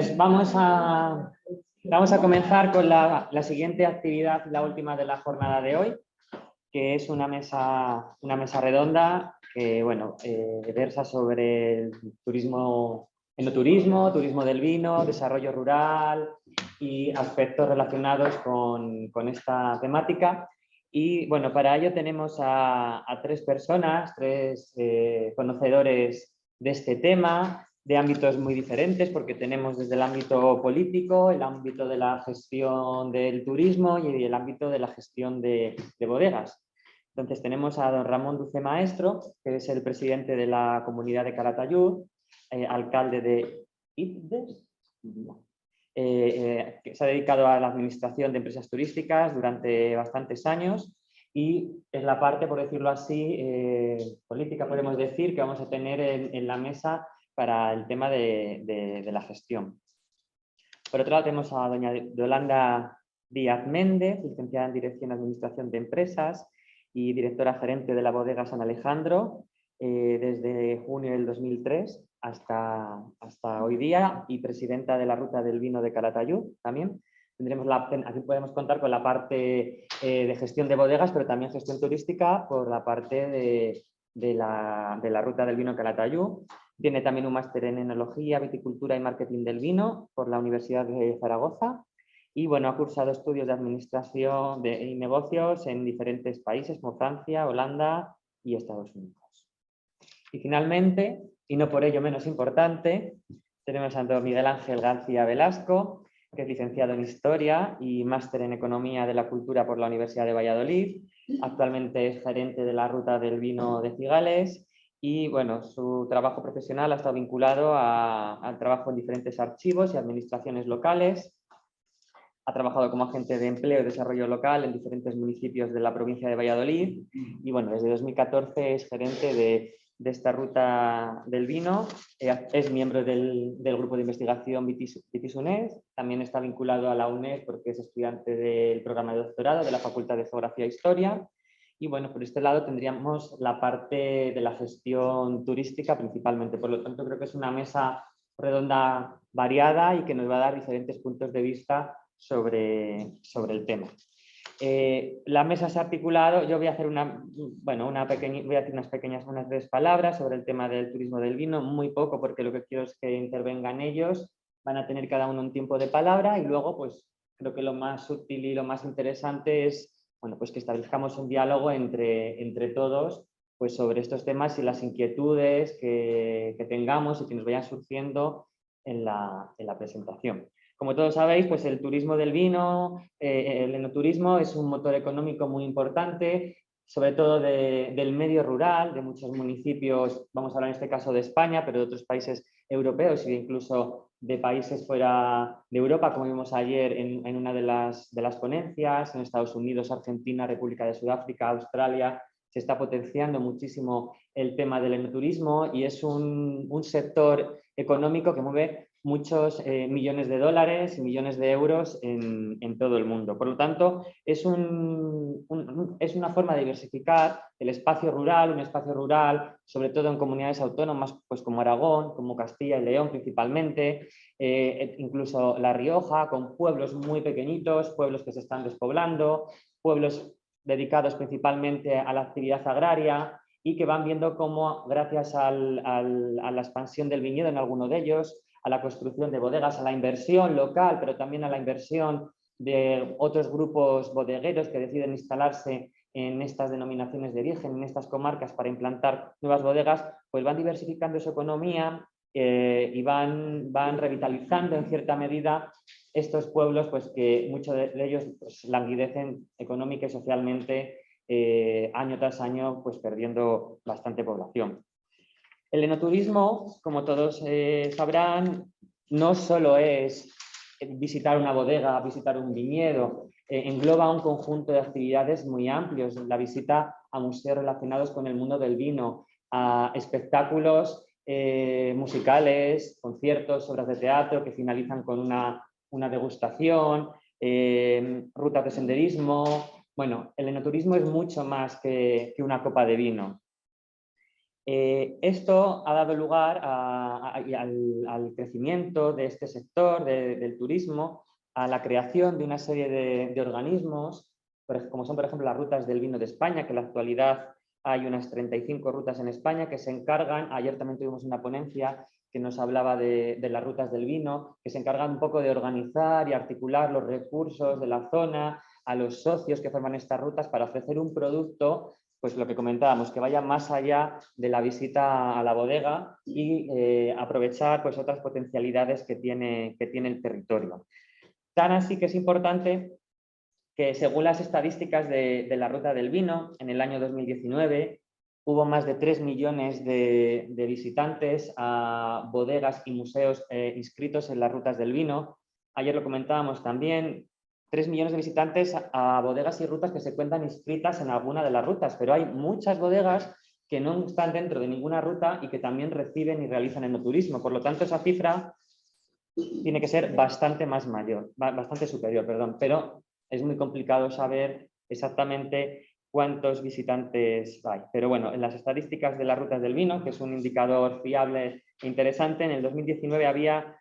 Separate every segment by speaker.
Speaker 1: Pues vamos a comenzar con la siguiente actividad, la última de la jornada de hoy, que es una mesa redonda que versa sobre el turismo, enoturismo, turismo del vino, desarrollo rural y aspectos relacionados con esta temática. Y bueno, para ello tenemos a tres personas, tres conocedores de este tema, de ámbitos muy diferentes, porque tenemos desde el ámbito político, el ámbito de la gestión del turismo y el ámbito de la gestión de bodegas. Entonces tenemos a don Ramón Duce Maestro, que es el presidente de la comunidad de Calatayud, alcalde de Itdes, que se ha dedicado a la administración de empresas turísticas durante bastantes años, y es la parte, por decirlo así, política, podemos decir, que vamos a tener en la mesa para el tema de la gestión. Por otro lado tenemos a doña Yolanda Díaz Méndez, licenciada en Dirección y Administración de Empresas y directora gerente de la bodega San Alejandro desde junio del 2003 hasta hoy día, y presidenta de la Ruta del Vino de Calatayud también. Aquí podemos contar con la parte de gestión de bodegas, pero también gestión turística por la parte de la Ruta del Vino de Calatayud. Tiene también un máster en enología, viticultura y marketing del vino por la Universidad de Zaragoza. Y bueno, ha cursado estudios de administración y negocios en diferentes países como Francia, Holanda y Estados Unidos. Y finalmente, y no por ello menos importante, tenemos a don Miguel Ángel García Velasco, que es licenciado en Historia y máster en Economía de la Cultura por la Universidad de Valladolid. Actualmente es gerente de la Ruta del Vino de Cigales. Y bueno, su trabajo profesional ha estado vinculado al trabajo en diferentes archivos y administraciones locales. Ha trabajado como agente de empleo y desarrollo local en diferentes municipios de la provincia de Valladolid. Y bueno, desde 2014 es gerente de esta Ruta del Vino. Es miembro del grupo de investigación Vitis UNED. También está vinculado a la UNED porque es estudiante del programa de doctorado de la Facultad de Geografía e Historia. Y bueno, por este lado tendríamos la parte de la gestión turística principalmente. Por lo tanto, creo que es una mesa redonda variada y que nos va a dar diferentes puntos de vista sobre el tema. La mesa se ha articulado. Yo voy a hacer unas breves palabras sobre el tema del turismo del vino, muy poco porque lo que quiero es que intervengan ellos. Van a tener cada uno un tiempo de palabra y luego pues creo que lo más útil y lo más interesante es pues que establezcamos un diálogo entre todos pues sobre estos temas y las inquietudes que tengamos y que nos vayan surgiendo en la presentación. Como todos sabéis, pues el turismo del vino, el enoturismo es un motor económico muy importante, sobre todo del medio rural, de muchos municipios, vamos a hablar en este caso de España, pero de otros países europeos e incluso de países fuera de Europa, como vimos ayer en una de las ponencias, en Estados Unidos, Argentina, República de Sudáfrica, Australia. Se está potenciando muchísimo el tema del enoturismo y es un sector económico que mueve muchos millones de dólares y millones de euros en todo el mundo. Por lo tanto, es una forma de diversificar el espacio rural, un espacio rural, sobre todo en comunidades autónomas pues como Aragón, como Castilla y León principalmente, incluso La Rioja, con pueblos muy pequeñitos, pueblos que se están despoblando, pueblos dedicados principalmente a la actividad agraria y que van viendo cómo, gracias a la expansión del viñedo en alguno de ellos, a la construcción de bodegas, a la inversión local, pero también a la inversión de otros grupos bodegueros que deciden instalarse en estas denominaciones de origen, en estas comarcas para implantar nuevas bodegas, pues van diversificando su economía y van revitalizando en cierta medida estos pueblos pues que muchos de ellos pues, languidecen económica y socialmente año tras año, pues perdiendo bastante población. El enoturismo, como todos sabrán, no solo es visitar una bodega, visitar un viñedo, engloba un conjunto de actividades muy amplios, la visita a museos relacionados con el mundo del vino, a espectáculos musicales, conciertos, obras de teatro que finalizan con una degustación, rutas de senderismo. Bueno, el enoturismo es mucho más que una copa de vino. Esto ha dado lugar al crecimiento de este sector del turismo, a la creación de una serie de organismos, como son por ejemplo las rutas del vino de España, que en la actualidad hay unas 35 rutas en España que se encargan, ayer también tuvimos una ponencia que nos hablaba de las rutas del vino, que se encargan un poco de organizar y articular los recursos de la zona a los socios que forman estas rutas para ofrecer un producto, pues lo que comentábamos, que vaya más allá de la visita a la bodega y aprovechar pues otras potencialidades que tiene el territorio. Tan así que es importante que, según las estadísticas de la Ruta del Vino, en el año 2019 hubo más de 3 millones de visitantes a bodegas y museos inscritos en las rutas del vino. Ayer lo comentábamos también, 3 millones de visitantes a bodegas y rutas que se cuentan inscritas en alguna de las rutas, pero hay muchas bodegas que no están dentro de ninguna ruta y que también reciben y realizan enoturismo. Por lo tanto, esa cifra tiene que ser bastante superior, perdón, pero es muy complicado saber exactamente cuántos visitantes hay. Pero bueno, en las estadísticas de las rutas del vino, que es un indicador fiable e interesante, en el 2019 había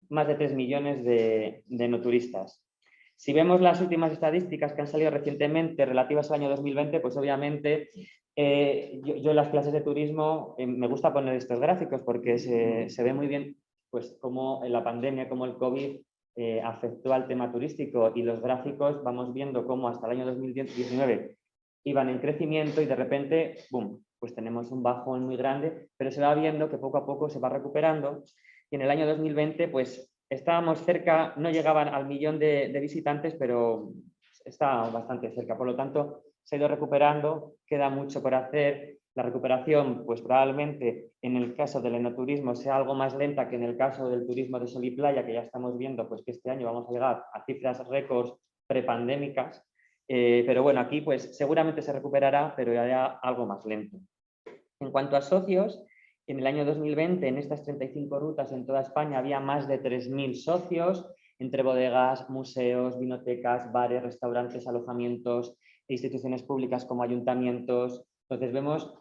Speaker 1: más de 3 millones de enoturistas. Si vemos las últimas estadísticas que han salido recientemente relativas al año 2020, pues obviamente yo en las clases de turismo me gusta poner estos gráficos porque se ve muy bien pues cómo la pandemia, cómo el COVID afectó al tema turístico, y los gráficos vamos viendo cómo hasta el año 2019 iban en crecimiento y de repente, ¡boom!, pues tenemos un bajón muy grande, pero se va viendo que poco a poco se va recuperando, y en el año 2020 pues estábamos cerca, no llegaban al millón de visitantes, pero está bastante cerca. Por lo tanto, se ha ido recuperando, queda mucho por hacer. La recuperación, pues probablemente en el caso del enoturismo sea algo más lenta que en el caso del turismo de sol y playa, que ya estamos viendo pues que este año vamos a llegar a cifras récords prepandémicas. Pero bueno, aquí pues seguramente se recuperará, pero ya algo más lento. En cuanto a socios, en el año 2020 en estas 35 rutas en toda España había más de 3.000 socios, entre bodegas, museos, vinotecas, bares, restaurantes, alojamientos e instituciones públicas como ayuntamientos. Entonces vemos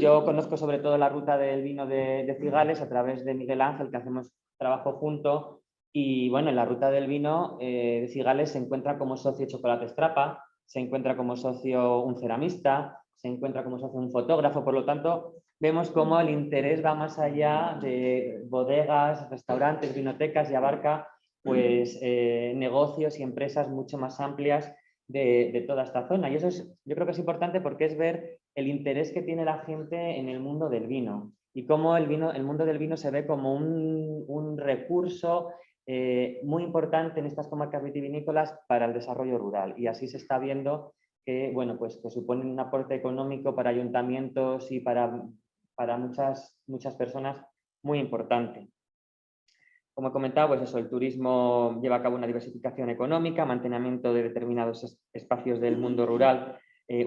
Speaker 1: yo conozco sobre todo la ruta del vino de Cigales a través de Miguel Ángel, que hacemos trabajo junto, y bueno, en la ruta del vino de Cigales se encuentra como socio Chocolate Strapa, se encuentra como socio un ceramista, se encuentra como socio un fotógrafo. Por lo tanto, vemos cómo el interés va más allá de bodegas, restaurantes, vinotecas, y abarca pues negocios y empresas mucho más amplias de toda esta zona. Y eso yo creo que es importante porque es ver el interés que tiene la gente en el mundo del vino y cómo el mundo del vino se ve como un recurso muy importante en estas comarcas vitivinícolas para el desarrollo rural. Y así se está viendo que, bueno, pues que suponen un aporte económico para ayuntamientos y para muchas personas muy importante. Como he comentado, pues eso, el turismo lleva a cabo una diversificación económica, mantenimiento de determinados espacios del mundo rural,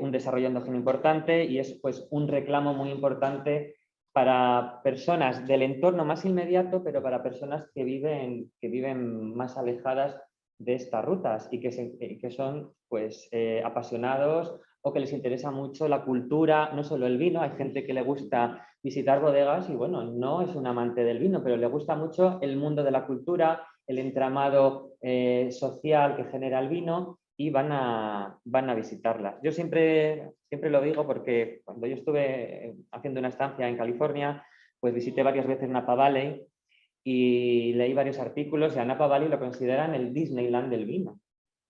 Speaker 1: un desarrollo endógeno importante, y es pues un reclamo muy importante para personas del entorno más inmediato, pero para personas que viven más alejadas de estas rutas y que son pues apasionados o que les interesa mucho la cultura, no solo el vino. Hay gente que le gusta visitar bodegas y bueno, no es un amante del vino, pero le gusta mucho el mundo de la cultura, el entramado social que genera el vino, y van a visitarlas. Yo siempre lo digo porque cuando yo estuve haciendo una estancia en California, pues visité varias veces Napa Valley y leí varios artículos, y a Napa Valley lo consideran el Disneyland del vino,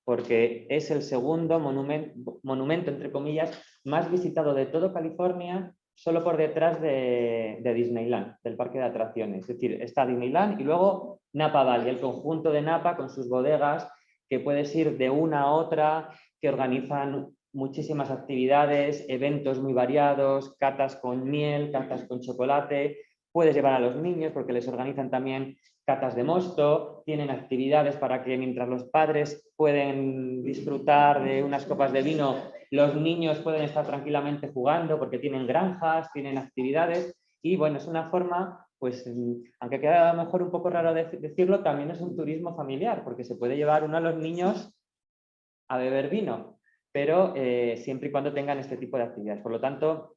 Speaker 1: porque es el segundo monumento, entre comillas, más visitado de todo California, solo por detrás de Disneyland, del parque de atracciones. Es decir, está Disneyland y luego Napa Valley, el conjunto de Napa con sus bodegas, que puedes ir de una a otra, que organizan muchísimas actividades, eventos muy variados, catas con miel, catas con chocolate. Puedes llevar a los niños porque les organizan también catas de mosto, tienen actividades para que mientras los padres pueden disfrutar de unas copas de vino, los niños pueden estar tranquilamente jugando porque tienen granjas, tienen actividades. Y bueno, es una forma, pues, aunque queda a lo mejor un poco raro decirlo, también es un turismo familiar, porque se puede llevar uno a los niños a beber vino, pero siempre y cuando tengan este tipo de actividades. Por lo tanto,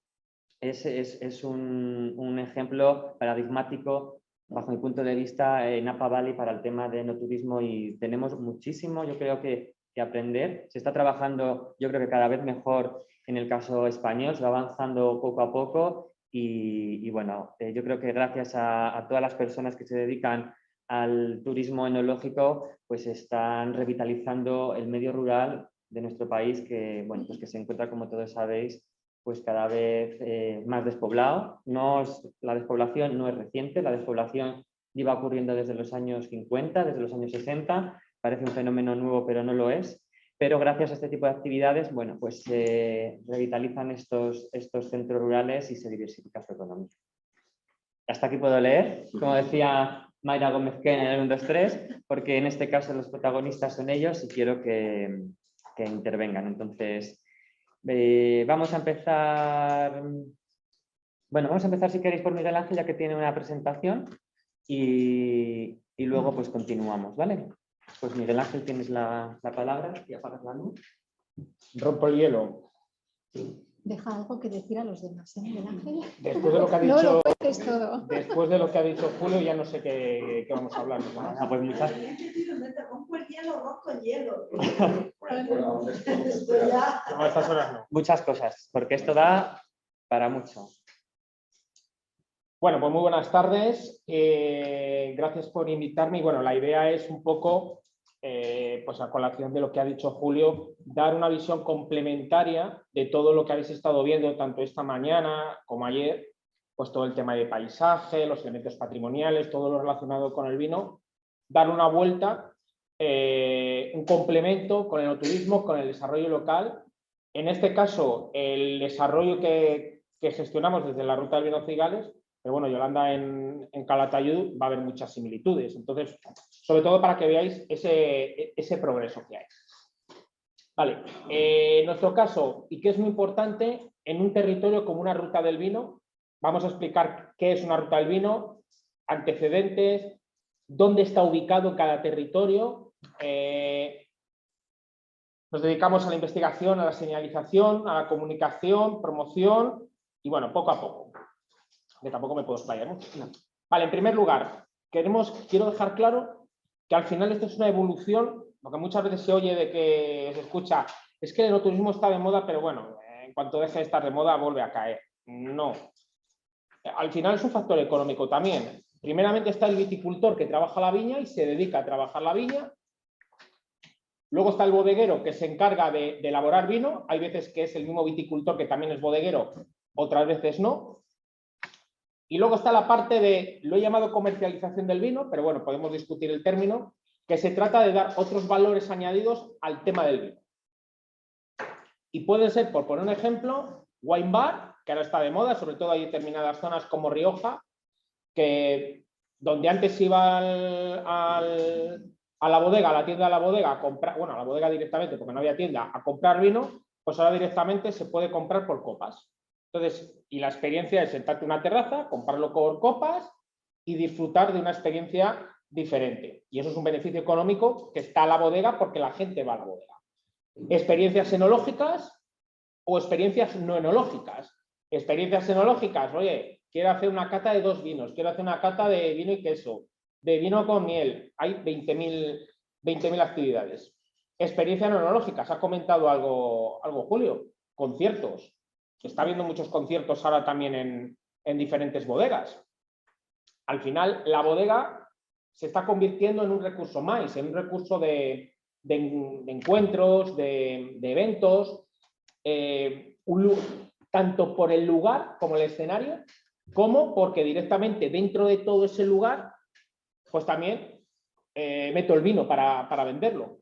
Speaker 1: es un ejemplo paradigmático, bajo mi punto de vista, en Napa Valley para el tema de enoturismo, y tenemos muchísimo, yo creo que aprender. Se está trabajando, yo creo que cada vez mejor en el caso español, se va avanzando poco a poco y bueno, yo creo que gracias a todas las personas que se dedican al turismo enológico, pues están revitalizando el medio rural de nuestro país, que, bueno, pues que se encuentra, como todos sabéis, pues cada vez más despoblado. La despoblación no es reciente, la despoblación lleva ocurriendo desde los años 50, desde los años 60, parece un fenómeno nuevo, pero no lo es. Pero gracias a este tipo de actividades, bueno, pues se revitalizan estos centros rurales y se diversifica su economía. Hasta aquí puedo leer, como decía Mayra Gómez Ken en el 1, 2, 3, porque en este caso los protagonistas son ellos y quiero que intervengan. Entonces, vamos a empezar. Bueno, vamos a empezar, si queréis, por Miguel Ángel, ya que tiene una presentación, y luego pues continuamos, ¿vale? Pues Miguel Ángel, tienes la palabra y apagas la luz.
Speaker 2: Rompo el hielo.
Speaker 3: Deja algo que decir a los demás, ¿eh, Miguel Ángel?
Speaker 2: Después de lo que ha
Speaker 3: No
Speaker 2: dicho,
Speaker 3: lo cuentes todo.
Speaker 2: después de lo que ha dicho Julio, ya no sé qué vamos a hablar.
Speaker 1: Ah, pues muchas.
Speaker 4: Rompo el hielo, rompo el hielo.
Speaker 2: No, a estas horas no.
Speaker 1: Muchas cosas, porque esto da para mucho.
Speaker 2: Bueno, pues muy buenas tardes. Gracias por invitarme. Y bueno, la idea es un poco, pues a colación de lo que ha dicho Julio, dar una visión complementaria de todo lo que habéis estado viendo, tanto esta mañana como ayer, pues todo el tema de paisaje, los elementos patrimoniales, todo lo relacionado con el vino, dar una vuelta, un complemento con el enoturismo, con el desarrollo local. En este caso, el desarrollo que gestionamos desde la Ruta del Vino Cigales. Pero bueno, Yolanda en Calatayud va a haber muchas similitudes. Entonces, sobre todo para que veáis ese progreso que hay. Vale, en nuestro caso, y que es muy importante, en un territorio como una ruta del vino, vamos a explicar qué es una ruta del vino, antecedentes, dónde está ubicado cada territorio. Nos dedicamos a la investigación, a la señalización, a la comunicación, promoción y bueno, poco a poco. Que tampoco me puedo explayar mucho. No. Vale, en primer lugar, quiero dejar claro que al final esto es una evolución, porque muchas veces se oye de que se escucha, es que el enoturismo está de moda, pero bueno, en cuanto deje de estar de moda vuelve a caer. No. Al final es un factor económico también. Primeramente está el viticultor que trabaja la viña y se dedica a trabajar la viña. Luego está el bodeguero que se encarga de elaborar vino. Hay veces que es el mismo viticultor que también es bodeguero, otras veces no. Y luego está la parte de, lo he llamado comercialización del vino, pero bueno, podemos discutir el término, que se trata de dar otros valores añadidos al tema del vino. Y pueden ser, por poner un ejemplo, wine bar, que ahora está de moda, sobre todo hay determinadas zonas como Rioja, que donde antes iba a la bodega, a la tienda de la bodega, a comprar, bueno, a la bodega directamente, porque no había tienda, a comprar vino, pues ahora directamente se puede comprar por copas. Entonces, y la experiencia es sentarte en una terraza, comprarlo por copas y disfrutar de una experiencia diferente. Y eso es un beneficio económico que está a la bodega porque la gente va a la bodega. Experiencias enológicas o experiencias no enológicas. Experiencias enológicas, oye, quiero hacer una cata de 2 vinos, quiero hacer una cata de vino y queso, de vino con miel. Hay 20.000 actividades. Experiencias no enológicas, ha comentado algo Julio, conciertos. Está habiendo muchos conciertos ahora también en diferentes bodegas. Al final, la bodega se está convirtiendo en un recurso más, en un recurso de encuentros, de eventos, tanto por el lugar como el escenario, como porque directamente dentro de todo ese lugar, pues también meto el vino para venderlo.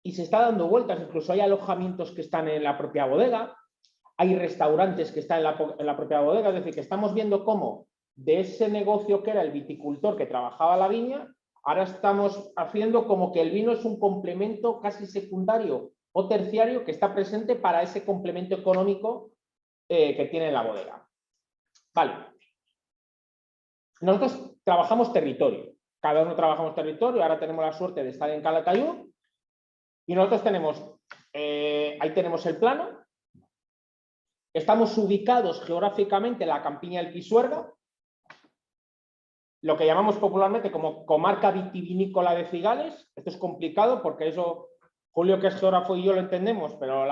Speaker 2: Y se está dando vueltas, incluso hay alojamientos que están en la propia bodega, hay restaurantes que están en la propia bodega, es decir, que estamos viendo cómo de ese negocio que era el viticultor que trabajaba la viña, ahora estamos haciendo como que el vino es un complemento casi secundario o terciario que está presente para ese complemento económico que tiene la bodega. Vale. Nosotros trabajamos territorio, cada uno trabajamos territorio, ahora tenemos la suerte de estar en Calatayud y nosotros tenemos, ahí tenemos el plano. Estamos ubicados geográficamente en la campiña del Pisuerga, lo que llamamos popularmente como comarca vitivinícola de Cigales. Esto es complicado porque eso, Julio, que es geógrafo, y yo lo entendemos, pero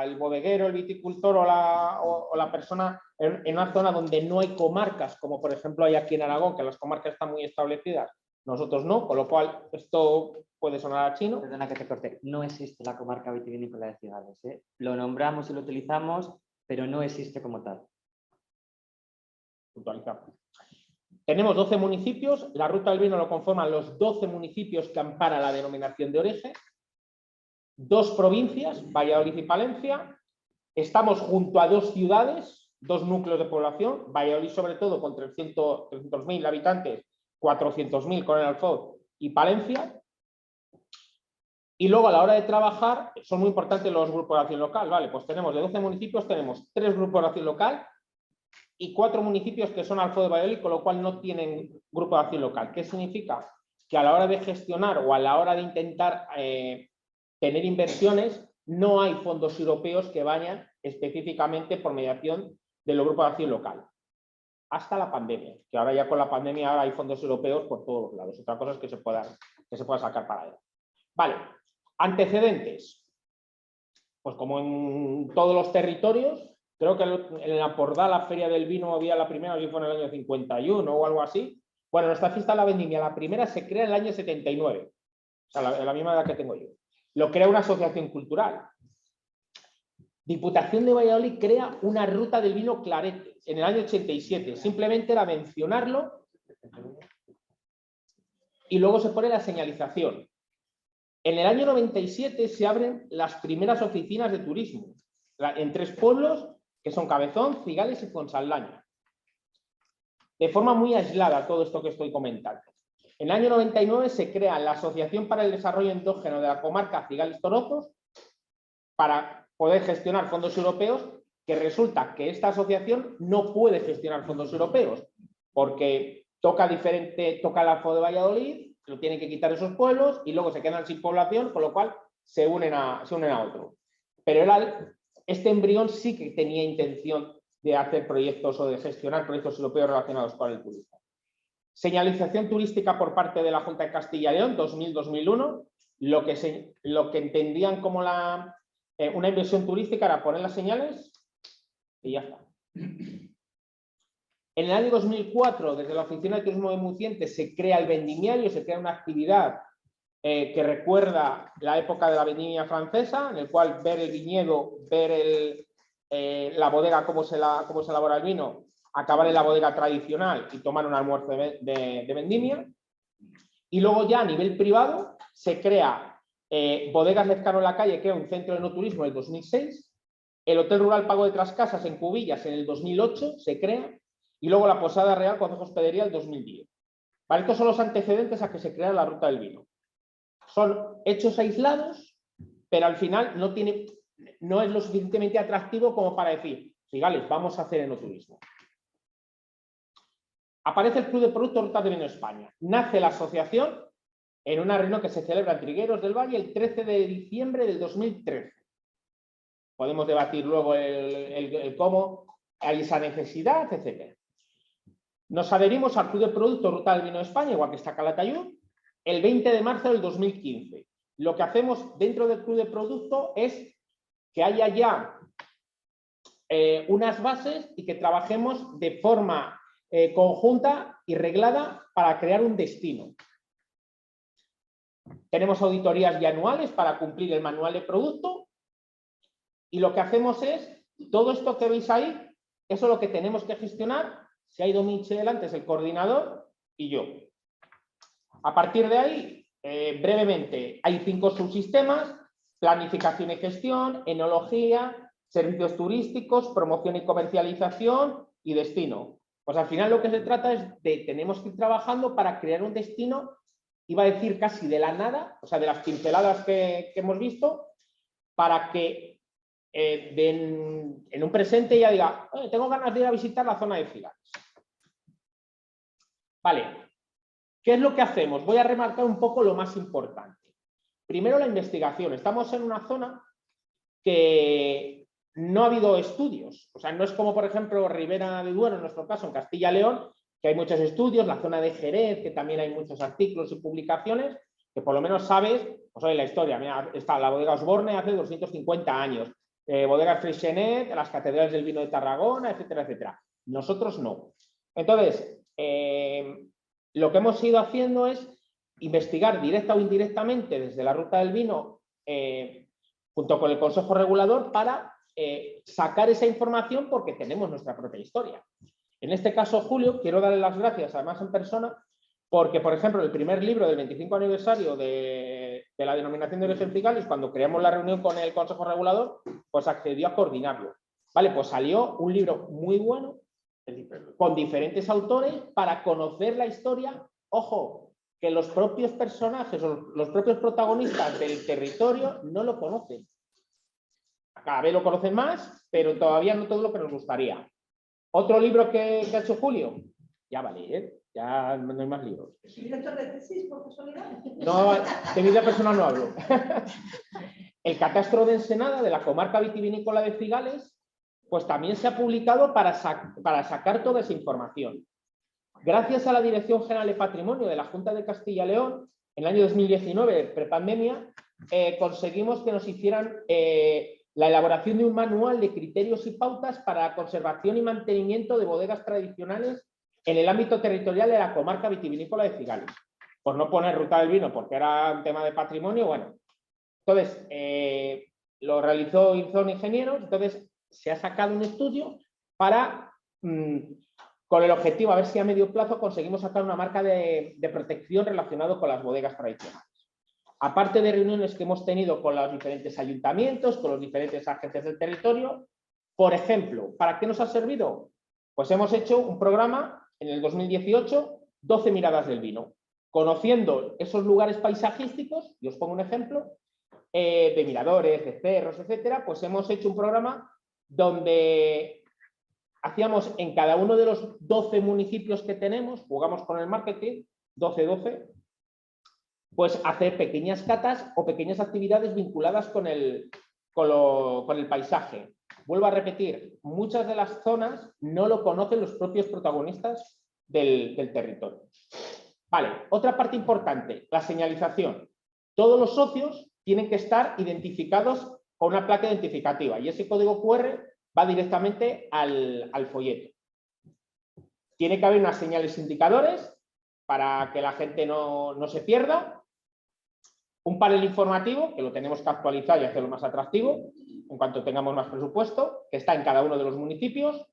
Speaker 2: el bodeguero, el viticultor o la persona en una zona donde no hay comarcas, como por ejemplo hay aquí en Aragón, que las comarcas están muy establecidas, nosotros no, con lo cual esto puede sonar a chino.
Speaker 1: Perdona que te corte, no existe la comarca vitivinícola de Cigales, ¿eh? Lo nombramos y lo utilizamos, pero no existe como tal.
Speaker 2: Puntualizamos. Tenemos 12 municipios, la ruta del vino lo conforman los 12 municipios que amparan la denominación de origen, 2 provincias, Valladolid y Palencia, estamos junto a 2 ciudades, 2 núcleos de población, Valladolid sobre todo con 300.000 habitantes, 400.000 con el Alfoz, y Palencia. Y luego a la hora de trabajar son muy importantes los grupos de acción local, ¿vale? Pues tenemos de 12 municipios, tenemos 3 grupos de acción local y 4 municipios que son Alfoz de Valladolid, con lo cual no tienen grupo de acción local. ¿Qué significa? Que a la hora de gestionar o a la hora de intentar tener inversiones, no hay fondos europeos que vayan específicamente por mediación de los grupos de acción local. Hasta la pandemia, que ahora ya con la pandemia ahora hay fondos europeos por todos los lados. Otra cosa es que se pueda sacar para ello. Vale, antecedentes. Pues como en todos los territorios, creo que en la Pordá, la Feria del Vino, había la primera, que fue en el año 51 o algo así. Bueno, nuestra fiesta de la vendimia, la primera se crea en el año 79, o sea, la misma edad que tengo yo. Lo crea una asociación cultural. Diputación de Valladolid crea una ruta del vino Clarete en el año 87. Simplemente era mencionarlo y luego se pone la señalización. En el año 97 se abren las primeras oficinas de turismo en 3 pueblos que son Cabezón, Cigales y Fonsaldaña. De forma muy aislada todo esto que estoy comentando. En el año 99 se crea la Asociación para el Desarrollo Endógeno de la Comarca Cigales-Torozos para poder gestionar fondos europeos, que resulta que esta asociación no puede gestionar fondos europeos porque toca el Alfoz de Valladolid, lo tienen que quitar esos pueblos y luego se quedan sin población, con lo cual se unen a otro. Pero este embrión sí que tenía intención de hacer proyectos o de gestionar proyectos europeos relacionados con el turismo. Señalización turística por parte de la Junta de Castilla y León, 2000-2001, lo que entendían como una inversión turística era poner las señales y ya está. En el año 2004, desde la Oficina de Turismo de Mucientes, se crea el vendimiario, se crea una actividad que recuerda la época de la vendimia francesa, en el cual ver el viñedo, ver la bodega, cómo se elabora el vino, acabar en la bodega tradicional y tomar un almuerzo de vendimia. Y luego ya a nivel privado se crea Bodegas Lezcano en la Calle, que era un centro de enoturismo en el 2006, el Hotel Rural Pago de Trascasas en Cubillas en el 2008 se crea, y luego la Posada Real Concejo Hospedería en el 2010. ¿Vale? Estos son los antecedentes a que se crea la ruta del vino. Son hechos aislados, pero al final no es lo suficientemente atractivo como para decir, Cigales, vamos a hacer enoturismo. Aparece el Club de Productos Rutas de Vino España. Nace la asociación en una reunión que se celebra en Trigueros del Valle el 13 de diciembre del 2013. Podemos debatir luego el cómo hay esa necesidad, etc. Nos adherimos al Club de Productos Ruta del Vino de España, igual que está Calatayud, el 20 de marzo del 2015. Lo que hacemos dentro del Club de Producto es que haya ya unas bases y que trabajemos de forma conjunta y reglada para crear un destino. Tenemos auditorías bianuales para cumplir el manual de producto y lo que hacemos es, todo esto que veis ahí, eso es lo que tenemos que gestionar. Si ha ido Michel antes, el coordinador, y yo. A partir de ahí, brevemente, hay 5 subsistemas: planificación y gestión, enología, servicios turísticos, promoción y comercialización y destino. Pues al final lo que se trata es de, tenemos que ir trabajando para crear un destino, iba a decir casi de la nada, o sea, de las pinceladas que hemos visto, para que en un presente ya diga, tengo ganas de ir a visitar la zona de Cigales. Vale, ¿qué es lo que hacemos? Voy a remarcar un poco lo más importante. Primero, la investigación. Estamos en una zona que no ha habido estudios. O sea, no es como, por ejemplo, Ribera de Duero, en nuestro caso, en Castilla y León, que hay muchos estudios, la zona de Jerez, que también hay muchos artículos y publicaciones, que por lo menos sabes, pues oye, la historia. Mira, está la bodega Osborne hace 250 años, bodegas Freixenet, las catedrales del vino de Tarragona, etcétera, etcétera. Nosotros no. Entonces, lo que hemos ido haciendo es investigar directa o indirectamente desde la ruta del vino, junto con el Consejo Regulador, para sacar esa información, porque tenemos nuestra propia historia. En este caso, Julio, quiero darle las gracias, además en persona, porque, por ejemplo, el primer libro del 25 aniversario de la denominación de origen Figalis, cuando creamos la reunión con el Consejo Regulador, pues accedió a coordinarlo. Vale, pues salió un libro muy bueno, con diferentes autores, para conocer la historia. Ojo, que los propios personajes o los propios protagonistas del territorio no lo conocen. Cada vez lo conocen más, pero todavía no todo lo que nos gustaría. Otro libro que ha hecho Julio, ya vale, ya no hay más libros.
Speaker 4: ¿Director de tesis, por casualidad?
Speaker 2: No, de vida personal no hablo. El catastro de Ensenada, de la comarca vitivinícola de Cigales, pues también se ha publicado para sacar toda esa información. Gracias a la Dirección General de Patrimonio de la Junta de Castilla y León, en el año 2019, prepandemia, conseguimos que nos hicieran la elaboración de un manual de criterios y pautas para la conservación y mantenimiento de bodegas tradicionales en el ámbito territorial de la comarca vitivinícola de Cigales. Por no poner ruta del vino, porque era un tema de patrimonio, bueno. Entonces, lo realizó Inzón Ingenieros, entonces se ha sacado un estudio para, con el objetivo, a ver si a medio plazo conseguimos sacar una marca de protección relacionado con las bodegas tradicionales. Aparte de reuniones que hemos tenido con los diferentes ayuntamientos, con los diferentes agentes del territorio, por ejemplo, ¿para qué nos ha servido? Pues hemos hecho un programa en el 2018, 12 miradas del vino, conociendo esos lugares paisajísticos, y os pongo un ejemplo, de miradores, de cerros, etcétera. Pues hemos hecho un programa donde hacíamos en cada uno de los 12 municipios que tenemos, jugamos con el marketing, 12-12, pues hacer pequeñas catas o pequeñas actividades vinculadas con el paisaje. Vuelvo a repetir, muchas de las zonas no lo conocen los propios protagonistas del territorio. Vale, otra parte importante, la señalización. Todos los socios tienen que estar identificados con una placa identificativa y ese código QR va directamente al folleto. Tiene que haber unas señales indicadores para que la gente no se pierda. Un panel informativo, que lo tenemos que actualizar y hacerlo más atractivo en cuanto tengamos más presupuesto, que está en cada uno de los municipios.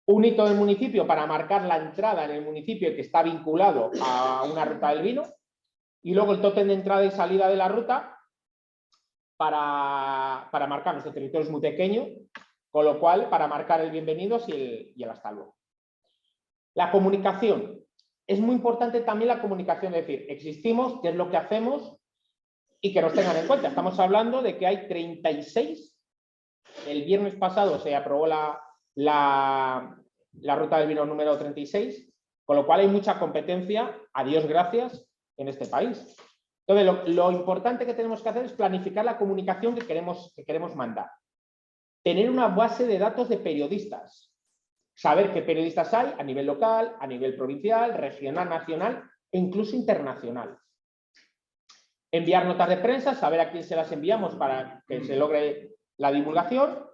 Speaker 2: Un hito del municipio para marcar la entrada en el municipio que está vinculado a una ruta del vino. Y luego el tótem de entrada y salida de la ruta para marcar. Nuestro territorio es muy pequeño, con lo cual para marcar el bienvenidos y el hasta luego. La comunicación. Es muy importante también la comunicación, es decir, existimos, qué es lo que hacemos y que nos tengan en cuenta. Estamos hablando de que hay 36. El viernes pasado se aprobó la ruta del vino número 36, con lo cual hay mucha competencia, a Dios gracias, en este país. Entonces, lo importante que tenemos que hacer es planificar la comunicación que queremos mandar. Tener una base de datos de periodistas. Saber qué periodistas hay a nivel local, a nivel provincial, regional, nacional e incluso internacional. Enviar notas de prensa, saber a quién se las enviamos para que se logre la divulgación.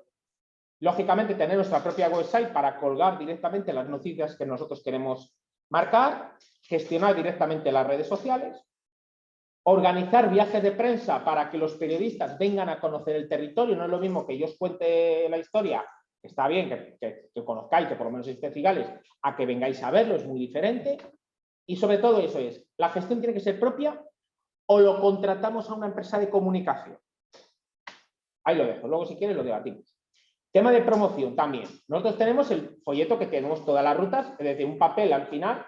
Speaker 2: Lógicamente, tener nuestra propia website para colgar directamente las noticias que nosotros queremos marcar. Gestionar directamente las redes sociales. Organizar viajes de prensa para que los periodistas vengan a conocer el territorio. No es lo mismo que yo os cuente la historia, que está bien que conozcáis, que por lo menos estéis Cigales, a que vengáis a verlo, es muy diferente. Y sobre todo eso es, la gestión tiene que ser propia o lo contratamos a una empresa de comunicación. Ahí lo dejo, luego si quieres lo debatimos. Tema de promoción también. Nosotros tenemos el folleto que tenemos todas las rutas, es decir, un papel al final,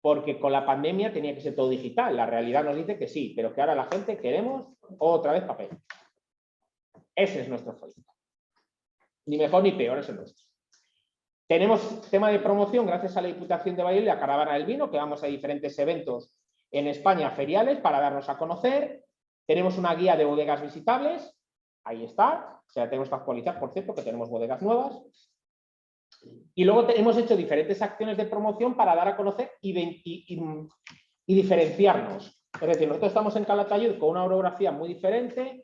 Speaker 2: porque con la pandemia tenía que ser todo digital. La realidad nos dice que sí, pero que ahora la gente queremos otra vez papel. Ese es nuestro folleto. Ni mejor ni peor, es el nuestro. Tenemos tema de promoción gracias a la Diputación de Valladolid, la Caravana del Vino, que vamos a diferentes eventos en España, feriales, para darnos a conocer. Tenemos una guía de bodegas visitables, Ahí está, o sea, tenemos que actualizar, por cierto, que tenemos bodegas nuevas. Y luego hemos hecho diferentes acciones de promoción para dar a conocer y diferenciarnos. Es decir, nosotros estamos en Calatayud con una orografía muy diferente.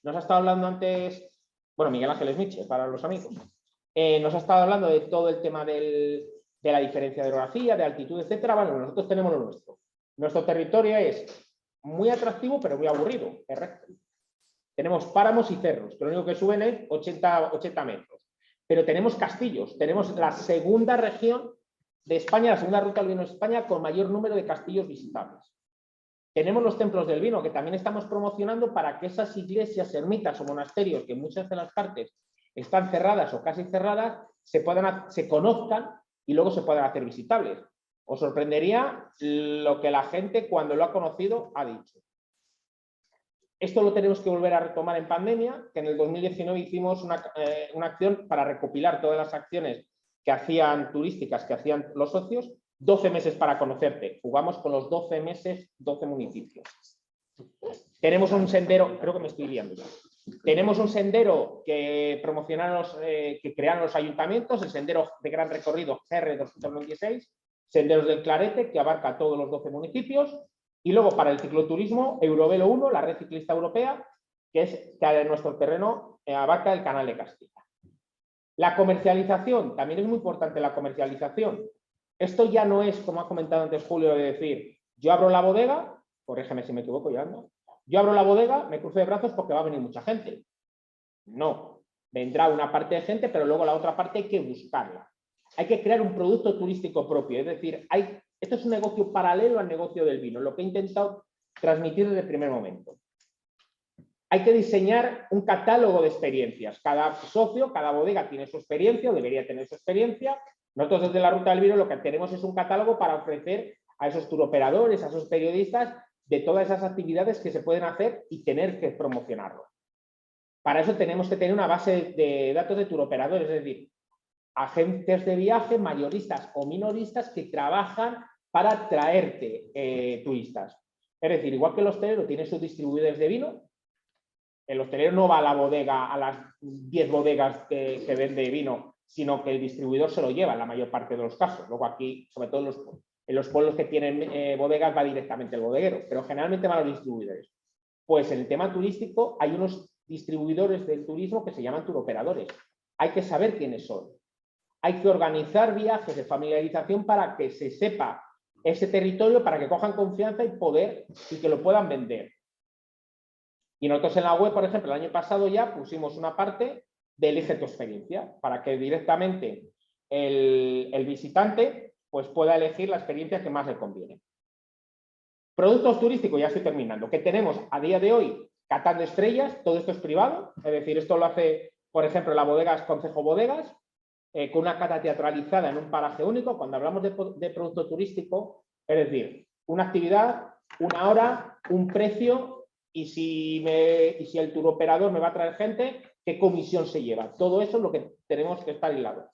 Speaker 2: Nos ha estado hablando antes, bueno, Miguel Ángel Esmiche, para los amigos. Nos ha estado hablando de todo el tema de la diferencia de orografía, de altitud, etcétera. Bueno, nosotros tenemos lo nuestro. Nuestro territorio es muy atractivo, pero muy aburrido. Es recto. Tenemos páramos y cerros, que lo único que suben es 80 metros. Pero tenemos castillos. Tenemos la segunda región de España, la segunda ruta del vino de España con mayor número de castillos visitables. Tenemos los templos del vino, que también estamos promocionando para que esas iglesias, ermitas o monasterios, que en muchas de las partes están cerradas o casi cerradas, se conozcan y luego se puedan hacer visitables. Os sorprendería lo que la gente, cuando lo ha conocido, ha dicho. Esto lo tenemos que volver a retomar en pandemia, que en el 2019 hicimos una acción para recopilar todas las acciones que hacían turísticas, que hacían los socios, 12 meses para conocerte. Jugamos con los 12 meses, 12 municipios. Tenemos un sendero, creo que me estoy liando ya. Tenemos un sendero que promocionaron que crearon los ayuntamientos, el sendero de gran recorrido GR226, Senderos del Clarete, que abarca todos los 12 municipios. Y luego para el cicloturismo, Eurovelo 1, la red ciclista europea, que en nuestro terreno abarca el Canal de Castilla. La comercialización, también es muy importante la comercialización. Esto ya no es, como ha comentado antes Julio, de decir, yo abro la bodega, corrígeme si me equivoco, ya no. Yo abro la bodega, me cruzo de brazos porque va a venir mucha gente. No, vendrá una parte de gente, pero luego la otra parte hay que buscarla. Hay que crear un producto turístico propio, es decir, esto es un negocio paralelo al negocio del vino, lo que he intentado transmitir desde el primer momento. Hay que diseñar un catálogo de experiencias. Cada socio, cada bodega tiene su experiencia o debería tener su experiencia. Nosotros desde la Ruta del Vino lo que tenemos es un catálogo para ofrecer a esos turoperadores, a esos periodistas, de todas esas actividades que se pueden hacer y tener que promocionarlo. Para eso tenemos que tener una base de datos de turoperadores, es decir, agentes de viaje, mayoristas o minoristas que trabajan para traerte turistas. Es decir, igual que el hostelero tiene sus distribuidores de vino, el hostelero no va a la bodega, a las 10 bodegas que vende vino, sino que el distribuidor se lo lleva en la mayor parte de los casos. Luego aquí, sobre todo en los pueblos que tienen bodegas, va directamente el bodeguero, pero generalmente van los distribuidores. Pues en el tema turístico hay unos distribuidores del turismo que se llaman turoperadores. Hay que saber quiénes son. Hay que organizar viajes de familiarización para que se sepa ese territorio, para que cojan confianza y que lo puedan vender. Y nosotros en la web, por ejemplo, el año pasado ya pusimos una parte de elige tu experiencia, para que directamente el visitante pues, pueda elegir la experiencia que más le conviene. Productos turísticos, ya estoy terminando, que tenemos a día de hoy catando estrellas, todo esto es privado, es decir, esto lo hace, por ejemplo, la Bodegas Concejo Bodegas, con una cata teatralizada en un paraje único. Cuando hablamos de producto turístico, es decir, una actividad, una hora, un precio, y si el turoperador me va a traer gente, ¿qué comisión se lleva? Todo eso es lo que tenemos que estar hilado.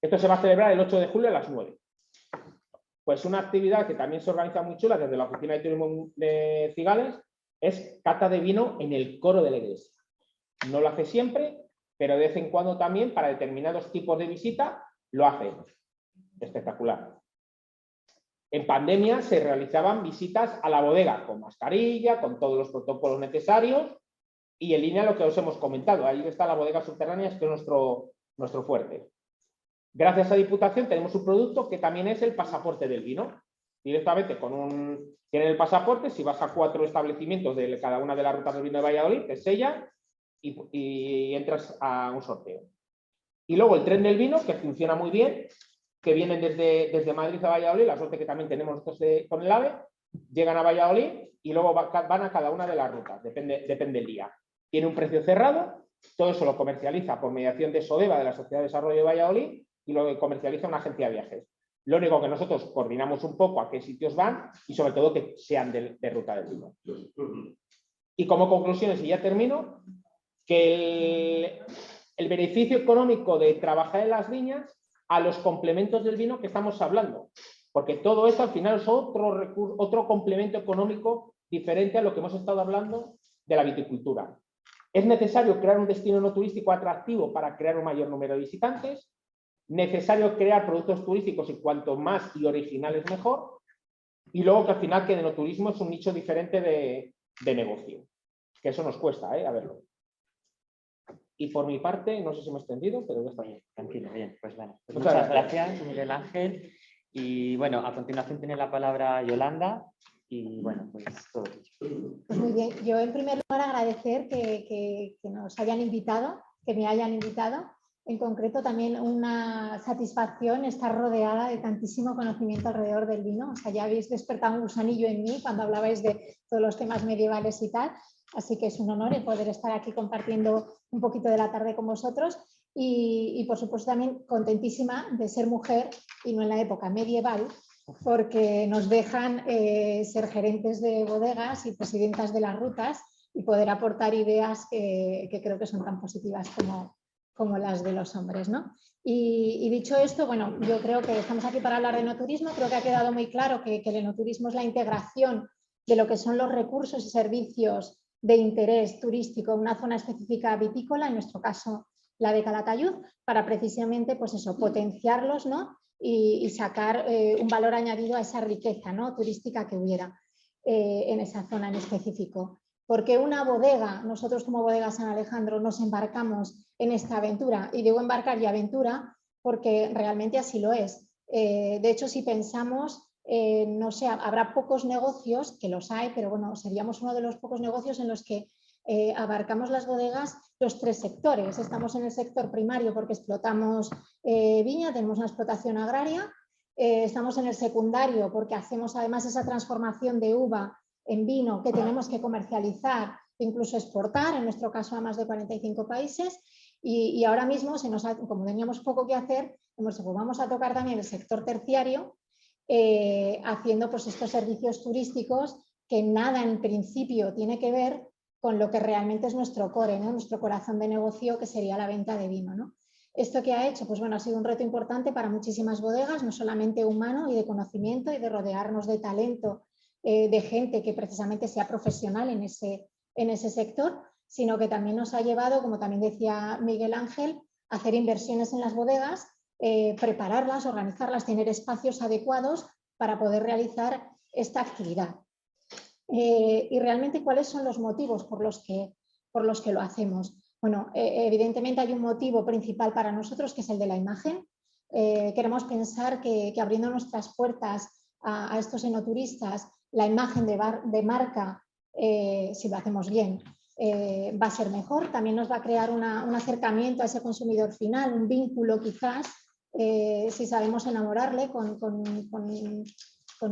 Speaker 2: Esto se va a celebrar el 8 de julio a las 9. Pues una actividad que también se organiza muy chula desde la Oficina de Turismo de Cigales es cata de vino en el coro de la iglesia. No lo hace siempre, pero de vez en cuando también para determinados tipos de visita lo hace. Espectacular. En pandemia se realizaban visitas a la bodega con mascarilla, con todos los protocolos necesarios y en línea lo que os hemos comentado. Ahí está la bodega subterránea, que es nuestro fuerte. Gracias a Diputación tenemos un producto que también es el pasaporte del vino. Directamente tienen el pasaporte, si vas a 4 establecimientos de cada una de las rutas del vino de Valladolid, te sella y entras a un sorteo. Y luego el tren del vino, que funciona muy bien, que vienen desde Madrid a Valladolid, la suerte que también tenemos nosotros con el AVE, llegan a Valladolid y luego van a cada una de las rutas, depende del día. Tiene un precio cerrado, todo eso lo comercializa por mediación de SODEVA, de la Sociedad de Desarrollo de Valladolid, y lo comercializa una agencia de viajes. Lo único que nosotros coordinamos un poco a qué sitios van y sobre todo que sean de ruta del vino. Y como conclusiones, y ya termino, que el beneficio económico de trabajar en las viñas a los complementos del vino que estamos hablando, porque todo eso al final es otro complemento económico diferente a lo que hemos estado hablando de la viticultura. Es necesario crear un destino no turístico atractivo para crear un mayor número de visitantes. Necesario crear productos turísticos y cuanto más y originales mejor. Y luego que al final que el enoturismo es un nicho diferente de negocio. Que eso nos cuesta, a verlo. Y por mi parte, no sé si me he extendido, pero ya está bien.
Speaker 1: Tranquilo, bien, pues bueno. Pues
Speaker 2: Muchas
Speaker 1: muchas
Speaker 2: gracias.
Speaker 1: gracias, Miguel Ángel. Y bueno, a continuación tiene la palabra Yolanda. Y bueno, pues todo dicho.
Speaker 3: Pues muy bien, yo en primer lugar agradecer que nos hayan invitado, que me hayan invitado. En concreto también una satisfacción estar rodeada de tantísimo conocimiento alrededor del vino. O sea, ya habéis despertado un gusanillo en mí cuando hablabais de todos los temas medievales y tal. Así que es un honor el poder estar aquí compartiendo un poquito de la tarde con vosotros. Y por supuesto también contentísima de ser mujer y no en la época medieval, porque nos dejan ser gerentes de bodegas y presidentas de las rutas y poder aportar ideas que creo que son tan positivas como las de los hombres, ¿no? Y dicho esto, bueno, yo creo que estamos aquí para hablar de enoturismo. Creo que ha quedado muy claro que el enoturismo es la integración de lo que son los recursos y servicios de interés turístico en una zona específica vitícola, en nuestro caso la de Calatayud, para precisamente pues eso, potenciarlos, ¿no? Y sacar un valor añadido a esa riqueza, ¿no? turística que hubiera en esa zona en específico. Porque una bodega, nosotros como Bodega San Alejandro nos embarcamos en esta aventura, y digo embarcar y aventura porque realmente así lo es. De hecho, si pensamos, no sé, habrá pocos negocios, que los hay, pero bueno, seríamos uno de los pocos negocios en los que abarcamos las bodegas los tres sectores. Estamos en el sector primario porque explotamos viña, tenemos una explotación agraria. Estamos en el secundario porque hacemos además esa transformación de uva en vino que tenemos que comercializar e incluso exportar, en nuestro caso a más de 45 países. Y ahora mismo, como teníamos poco que hacer, pues vamos a tocar también el sector terciario, haciendo pues estos servicios turísticos que nada en principio tiene que ver con lo que realmente es nuestro core, ¿no? Nuestro corazón de negocio, que sería la venta de vino, ¿no? ¿Esto qué ha hecho? Pues bueno, ha sido un reto importante para muchísimas bodegas, no solamente humano y de conocimiento y de rodearnos de talento, de gente que precisamente sea profesional en ese sector, sino que también nos ha llevado, como también decía Miguel Ángel, a hacer inversiones en las bodegas, prepararlas, organizarlas, tener espacios adecuados para poder realizar esta actividad. Y realmente, ¿cuáles son los motivos por los que lo hacemos? Bueno, evidentemente hay un motivo principal para nosotros, que es el de la imagen. Queremos pensar que abriendo nuestras puertas a estos enoturistas, la imagen de marca, si lo hacemos bien, va a ser mejor. También nos va a crear un acercamiento a ese consumidor final, un vínculo quizás, si sabemos enamorarle con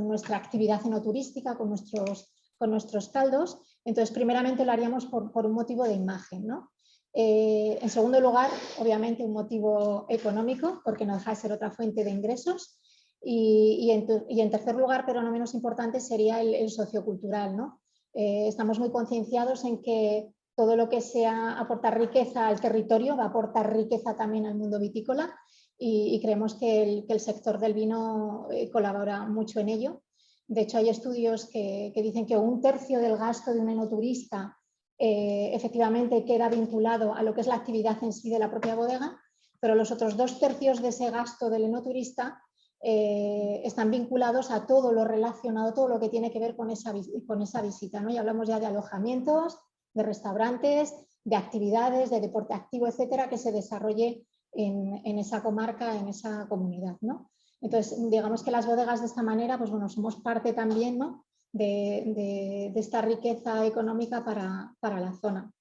Speaker 3: nuestra actividad enoturística, con nuestros caldos. Entonces, primeramente lo haríamos por un motivo de imagen, ¿no? En segundo lugar, obviamente, un motivo económico, porque no deja de ser otra fuente de ingresos. Y en tercer lugar, pero no menos importante, sería el sociocultural, ¿no? Estamos muy concienciados en que todo lo que sea aportar riqueza al territorio va a aportar riqueza también al mundo vitícola, y creemos que el sector del vino colabora mucho en ello. De hecho, hay estudios que dicen que un tercio del gasto de un enoturista efectivamente queda vinculado a lo que es la actividad en sí de la propia bodega, pero los otros 2/3 de ese gasto del enoturista están vinculados a todo lo relacionado, todo lo que tiene que ver con esa visita, ¿no? Y hablamos ya de alojamientos, de restaurantes, de actividades, de deporte activo, etcétera, que se desarrolle en esa comarca, en esa comunidad, ¿no? Entonces, digamos que las bodegas de esta manera, pues bueno, somos parte también, ¿no? de esta riqueza económica para la zona.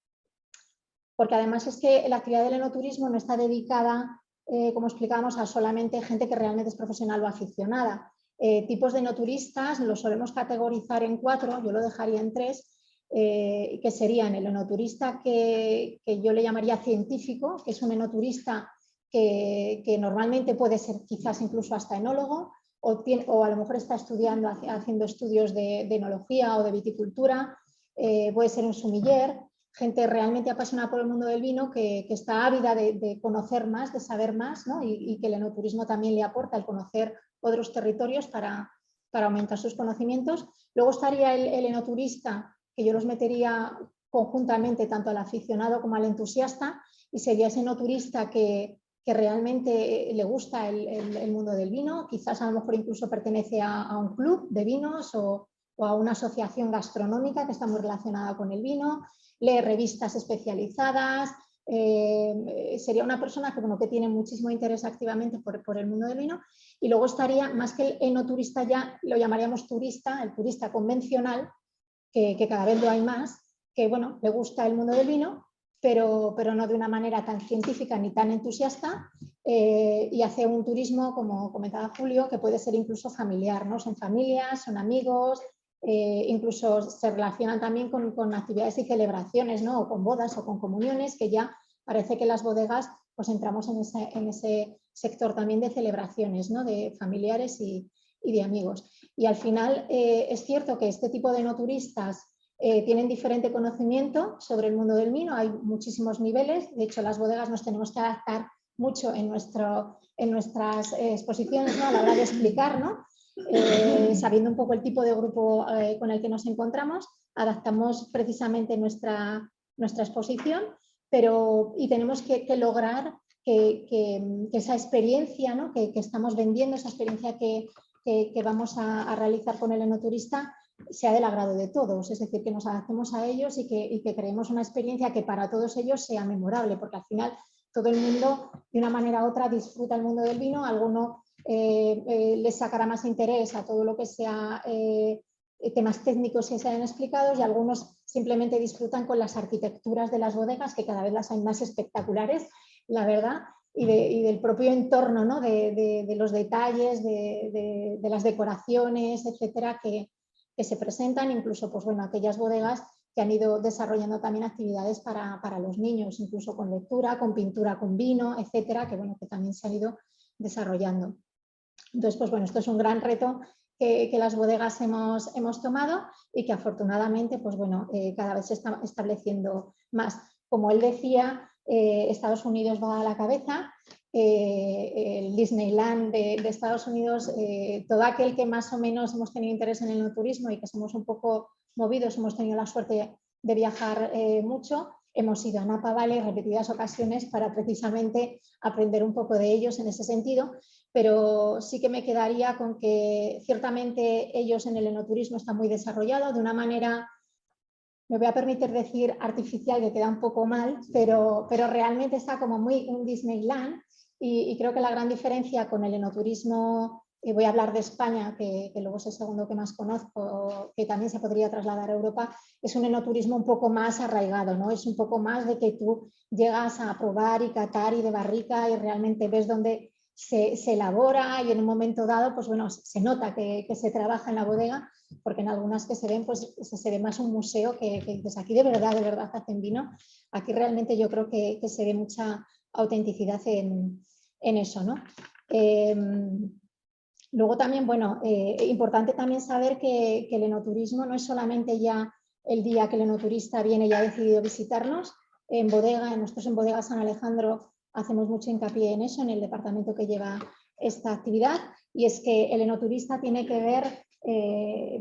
Speaker 3: Porque además es que la actividad del enoturismo no está dedicada, como explicábamos, a solamente gente que realmente es profesional o aficionada. Tipos de enoturistas los solemos categorizar en 4, yo lo dejaría en 3, que serían el enoturista que yo le llamaría científico, que es un enoturista que normalmente puede ser quizás incluso hasta enólogo, o a lo mejor está estudiando, haciendo estudios de enología o de viticultura, puede ser un sumiller, gente realmente apasionada por el mundo del vino que está ávida de conocer más, de saber más, ¿no? y que el enoturismo también le aporta el conocer otros territorios para aumentar sus conocimientos. Luego estaría el enoturista, que yo los metería conjuntamente tanto al aficionado como al entusiasta, y sería ese no turista que realmente le gusta el mundo del vino, quizás a lo mejor incluso pertenece a un club de vinos o a una asociación gastronómica que está muy relacionada con el vino, lee revistas especializadas, sería una persona que, bueno, que tiene muchísimo interés activamente por el mundo del vino. Y luego estaría, más que el enoturista, ya lo llamaríamos turista, el turista convencional, que cada vez lo hay más, que bueno, le gusta el mundo del vino, pero no de una manera tan científica ni tan entusiasta, y hace un turismo, como comentaba Julio, que puede ser incluso familiar, ¿no? Son familias, son amigos, incluso se relacionan también con actividades y celebraciones, ¿no? O con bodas o con comuniones, que ya parece que las bodegas pues entramos en ese sector también de celebraciones, ¿no? De familiares y de amigos. Y al final es cierto que este tipo de no turistas tienen diferente conocimiento sobre el mundo del vino, hay muchísimos niveles, de hecho las bodegas nos tenemos que adaptar mucho en nuestras exposiciones, ¿no? A la hora de explicar, ¿no? Sabiendo un poco el tipo de grupo con el que nos encontramos, adaptamos precisamente nuestra exposición, y tenemos que lograr que esa experiencia, ¿no? que estamos vendiendo, esa experiencia que vamos a realizar con el enoturista, sea del agrado de todos, es decir, que nos adaptemos a ellos y que creemos una experiencia que para todos ellos sea memorable, porque al final todo el mundo, de una manera u otra, disfruta el mundo del vino, alguno les sacará más interés a todo lo que sea temas técnicos que se hayan explicados, y algunos simplemente disfrutan con las arquitecturas de las bodegas, que cada vez las hay más espectaculares, la verdad, y del propio entorno, ¿no? de los detalles, de las decoraciones, etcétera, que se presentan, incluso pues, bueno, aquellas bodegas que han ido desarrollando también actividades para los niños, incluso con lectura, con pintura con vino, etcétera, que, bueno, que también se han ido desarrollando. Entonces, pues bueno, esto es un gran reto que las bodegas hemos tomado y que afortunadamente, pues bueno, cada vez se está estableciendo más. Como él decía, Estados Unidos va a la cabeza, el Disneyland de Estados Unidos, todo aquel que más o menos hemos tenido interés en el enoturismo y que somos un poco movidos, hemos tenido la suerte de viajar mucho, hemos ido a Napa Valley repetidas ocasiones para precisamente aprender un poco de ellos en ese sentido, pero sí que me quedaría con que ciertamente ellos en el enoturismo están muy desarrollados de una manera, me voy a permitir decir artificial, que queda un poco mal, pero realmente está como muy un Disneyland, y creo que la gran diferencia con el enoturismo, voy a hablar de España, que luego es el segundo que más conozco, que también se podría trasladar a Europa, es un enoturismo un poco más arraigado, ¿no? Es un poco más de que tú llegas a probar y catar y de barrica y realmente ves dónde se elabora, y en un momento dado, pues bueno, se nota que se trabaja en la bodega, porque en algunas que se ven, pues se ve más un museo que dices, aquí de verdad hacen vino. Aquí realmente yo creo que se ve mucha autenticidad en eso, ¿no? Luego también, bueno, importante también saber que el enoturismo no es solamente ya el día que el enoturista viene y ha decidido visitarnos. Nosotros en Bodega San Alejandro hacemos mucho hincapié en eso, en el departamento que lleva esta actividad, y es que el enoturista tiene que ver,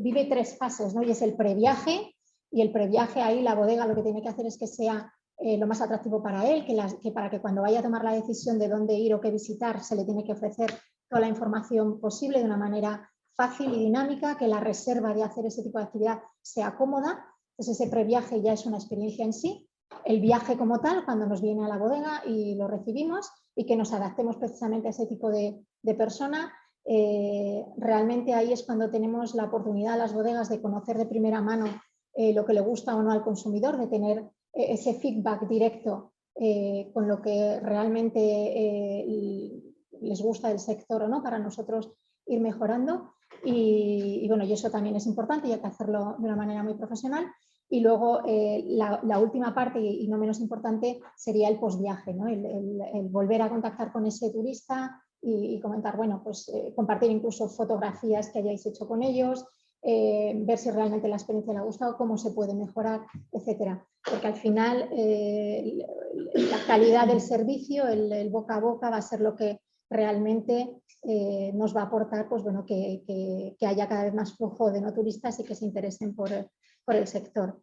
Speaker 3: vive 3 fases, ¿no? Y es el previaje, y el previaje ahí la bodega lo que tiene que hacer es que sea lo más atractivo para él, que para que cuando vaya a tomar la decisión de dónde ir o qué visitar, se le tiene que ofrecer toda la información posible de una manera fácil y dinámica, que la reserva de hacer ese tipo de actividad sea cómoda. Entonces ese previaje ya es una experiencia en sí. El viaje como tal, cuando nos viene a la bodega y lo recibimos, y que nos adaptemos precisamente a ese tipo de persona, realmente ahí es cuando tenemos la oportunidad a las bodegas de conocer de primera mano lo que le gusta o no al consumidor, de tener ese feedback directo con lo que realmente les gusta del sector o no, para nosotros ir mejorando. Y bueno, y eso también es importante y hay que hacerlo de una manera muy profesional. Y luego la última parte, y no menos importante, sería el postviaje, ¿no? El volver a contactar con ese turista y comentar, bueno, pues compartir incluso fotografías que hayáis hecho con ellos, ver si realmente la experiencia le ha gustado, cómo se puede mejorar, etcétera. Porque al final la calidad del servicio, el boca a boca, va a ser lo que realmente nos va a aportar, pues bueno, que haya cada vez más flujo de no turistas y que se interesen por el sector.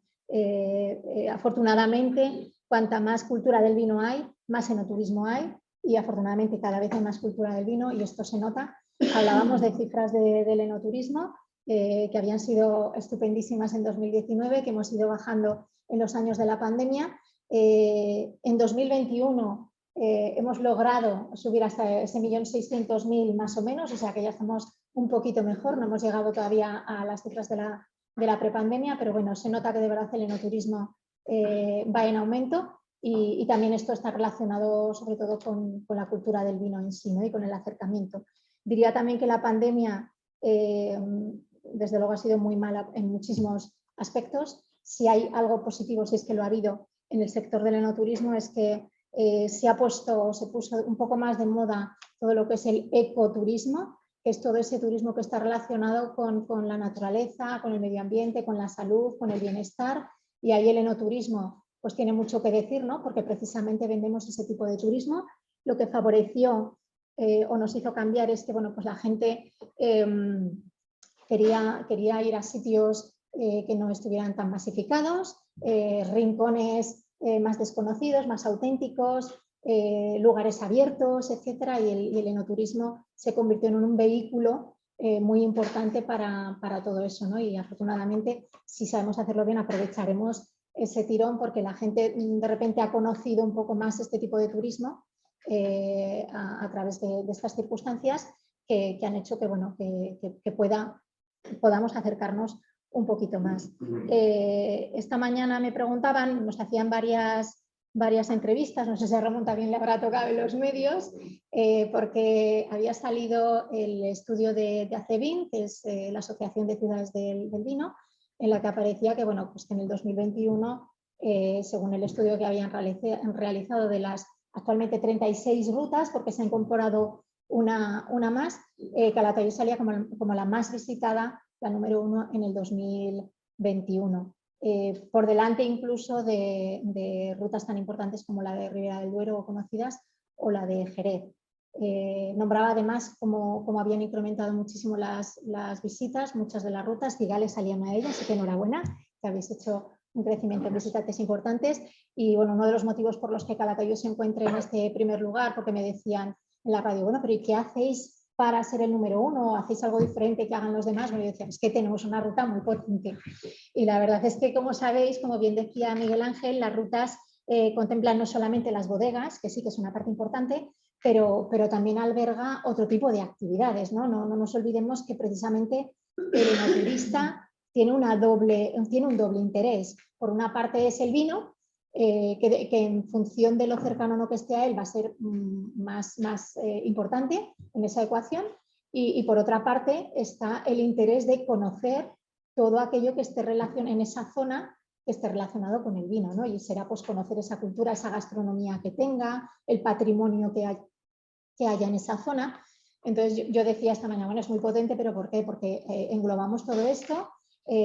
Speaker 3: Afortunadamente, cuanta más cultura del vino hay, más enoturismo hay, y afortunadamente cada vez hay más cultura del vino y esto se nota. Hablábamos de cifras del enoturismo que habían sido estupendísimas en 2019, que hemos ido bajando en los años de la pandemia. En 2021 hemos logrado subir hasta ese 1.600.000 más o menos, o sea que ya estamos un poquito mejor, no hemos llegado todavía a las cifras de la prepandemia, pero bueno, se nota que de verdad el enoturismo va en aumento y también esto está relacionado sobre todo con la cultura del vino en sí, ¿no? Y con el acercamiento. Diría también que la pandemia desde luego ha sido muy mala en muchísimos aspectos. Si hay algo positivo, si es que lo ha habido en el sector del enoturismo, es que se puso un poco más de moda todo lo que es el ecoturismo, que es todo ese turismo que está relacionado con la naturaleza, con el medio ambiente, con la salud, con el bienestar, y ahí el enoturismo pues tiene mucho que decir, ¿no? Porque precisamente vendemos ese tipo de turismo. Lo que favoreció o nos hizo cambiar es que bueno, pues la gente quería ir a sitios que no estuvieran tan masificados, rincones más desconocidos, más auténticos, lugares abiertos, etcétera, y el enoturismo se convirtió en un vehículo muy importante para todo eso, ¿no? Y afortunadamente, si sabemos hacerlo bien, aprovecharemos ese tirón porque la gente de repente ha conocido un poco más este tipo de turismo a través de estas circunstancias que han hecho que, bueno, que podamos acercarnos un poquito más. Esta mañana me preguntaban, nos hacían varias entrevistas, no sé si a Ramón también le habrá tocado en los medios, porque había salido el estudio de ACEVIN, que es la Asociación de Ciudades del Vino, en la que aparecía que, bueno, pues que en el 2021, según el estudio que habían realizado de las actualmente 36 rutas, porque se ha incorporado una más, Calatayud salía como la más visitada, la número 1 en el 2021. Por delante incluso de rutas tan importantes como la de Ribera del Duero o conocidas, o la de Jerez. Nombraba además como habían incrementado muchísimo las visitas, muchas de las rutas, Cigales salían a ellas, así que enhorabuena, que habéis hecho un crecimiento en visitantes importantes. Y bueno, uno de los motivos por los que Calatayud se encuentra en este primer lugar, porque me decían en la radio, bueno, pero ¿y qué hacéis para ser el número 1? ¿Hacéis algo diferente que hagan los demás? Bueno, yo decía, es que tenemos una ruta muy potente. Y la verdad es que, como sabéis, como bien decía Miguel Ángel, las rutas contemplan no solamente las bodegas, que sí que es una parte importante, pero también alberga otro tipo de actividades, ¿no? No nos olvidemos que precisamente el enoturista tiene un doble interés. Por una parte es el vino, que en función de lo cercano o no que esté a él va a ser más importante en esa ecuación, y por otra parte está el interés de conocer todo aquello que esté en esa zona que esté relacionado con el vino, ¿no? Y será pues conocer esa cultura, esa gastronomía que tenga, el patrimonio que haya en esa zona. Entonces yo decía esta mañana, bueno, es muy potente, pero ¿por qué? Porque englobamos todo esto.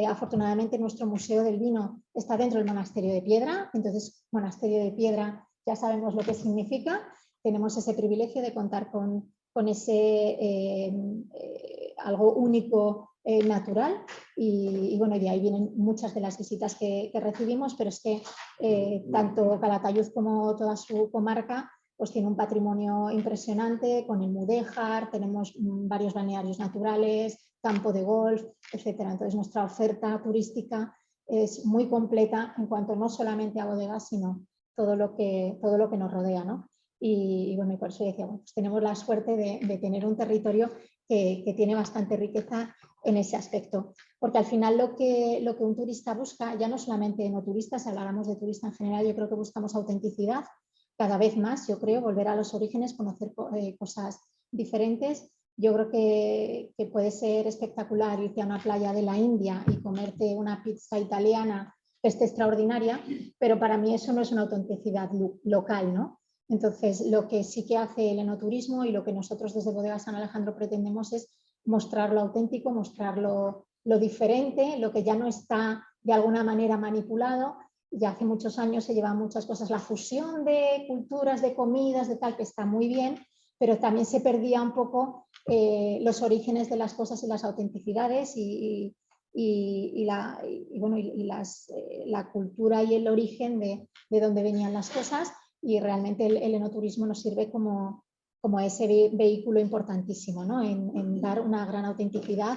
Speaker 3: Afortunadamente nuestro Museo del Vino está dentro del Monasterio de Piedra, entonces Monasterio de Piedra ya sabemos lo que significa, tenemos ese privilegio de contar con ese algo único natural y bueno, de ahí vienen muchas de las visitas que recibimos, pero es que tanto Calatayud como toda su comarca pues tiene un patrimonio impresionante con el Mudéjar, tenemos varios balnearios naturales, campo de golf, etcétera. Entonces nuestra oferta turística es muy completa en cuanto no solamente a bodegas, sino todo lo que nos rodea, ¿no? Y bueno, y por eso decía, bueno, pues tenemos la suerte de tener un territorio que tiene bastante riqueza en ese aspecto. Porque al final lo que un turista busca, ya no solamente no turistas, si habláramos de turista en general, yo creo que buscamos autenticidad, cada vez más, yo creo, volver a los orígenes, conocer cosas diferentes. Yo creo que puede ser espectacular irte a una playa de la India y comerte una pizza italiana que esté extraordinaria, pero para mí eso no es una autenticidad local, ¿no? Entonces, lo que sí que hace el enoturismo y lo que nosotros desde Bodegas San Alejandro pretendemos es mostrar lo auténtico, mostrar lo diferente, lo que ya no está de alguna manera manipulado. Ya hace muchos años se llevan muchas cosas, la fusión de culturas, de comidas, de tal, que está muy bien, pero también se perdía un poco los orígenes de las cosas y las autenticidades y la cultura y el origen de dónde venían las cosas, y realmente el enoturismo nos sirve como ese vehículo importantísimo, ¿no? en dar una gran autenticidad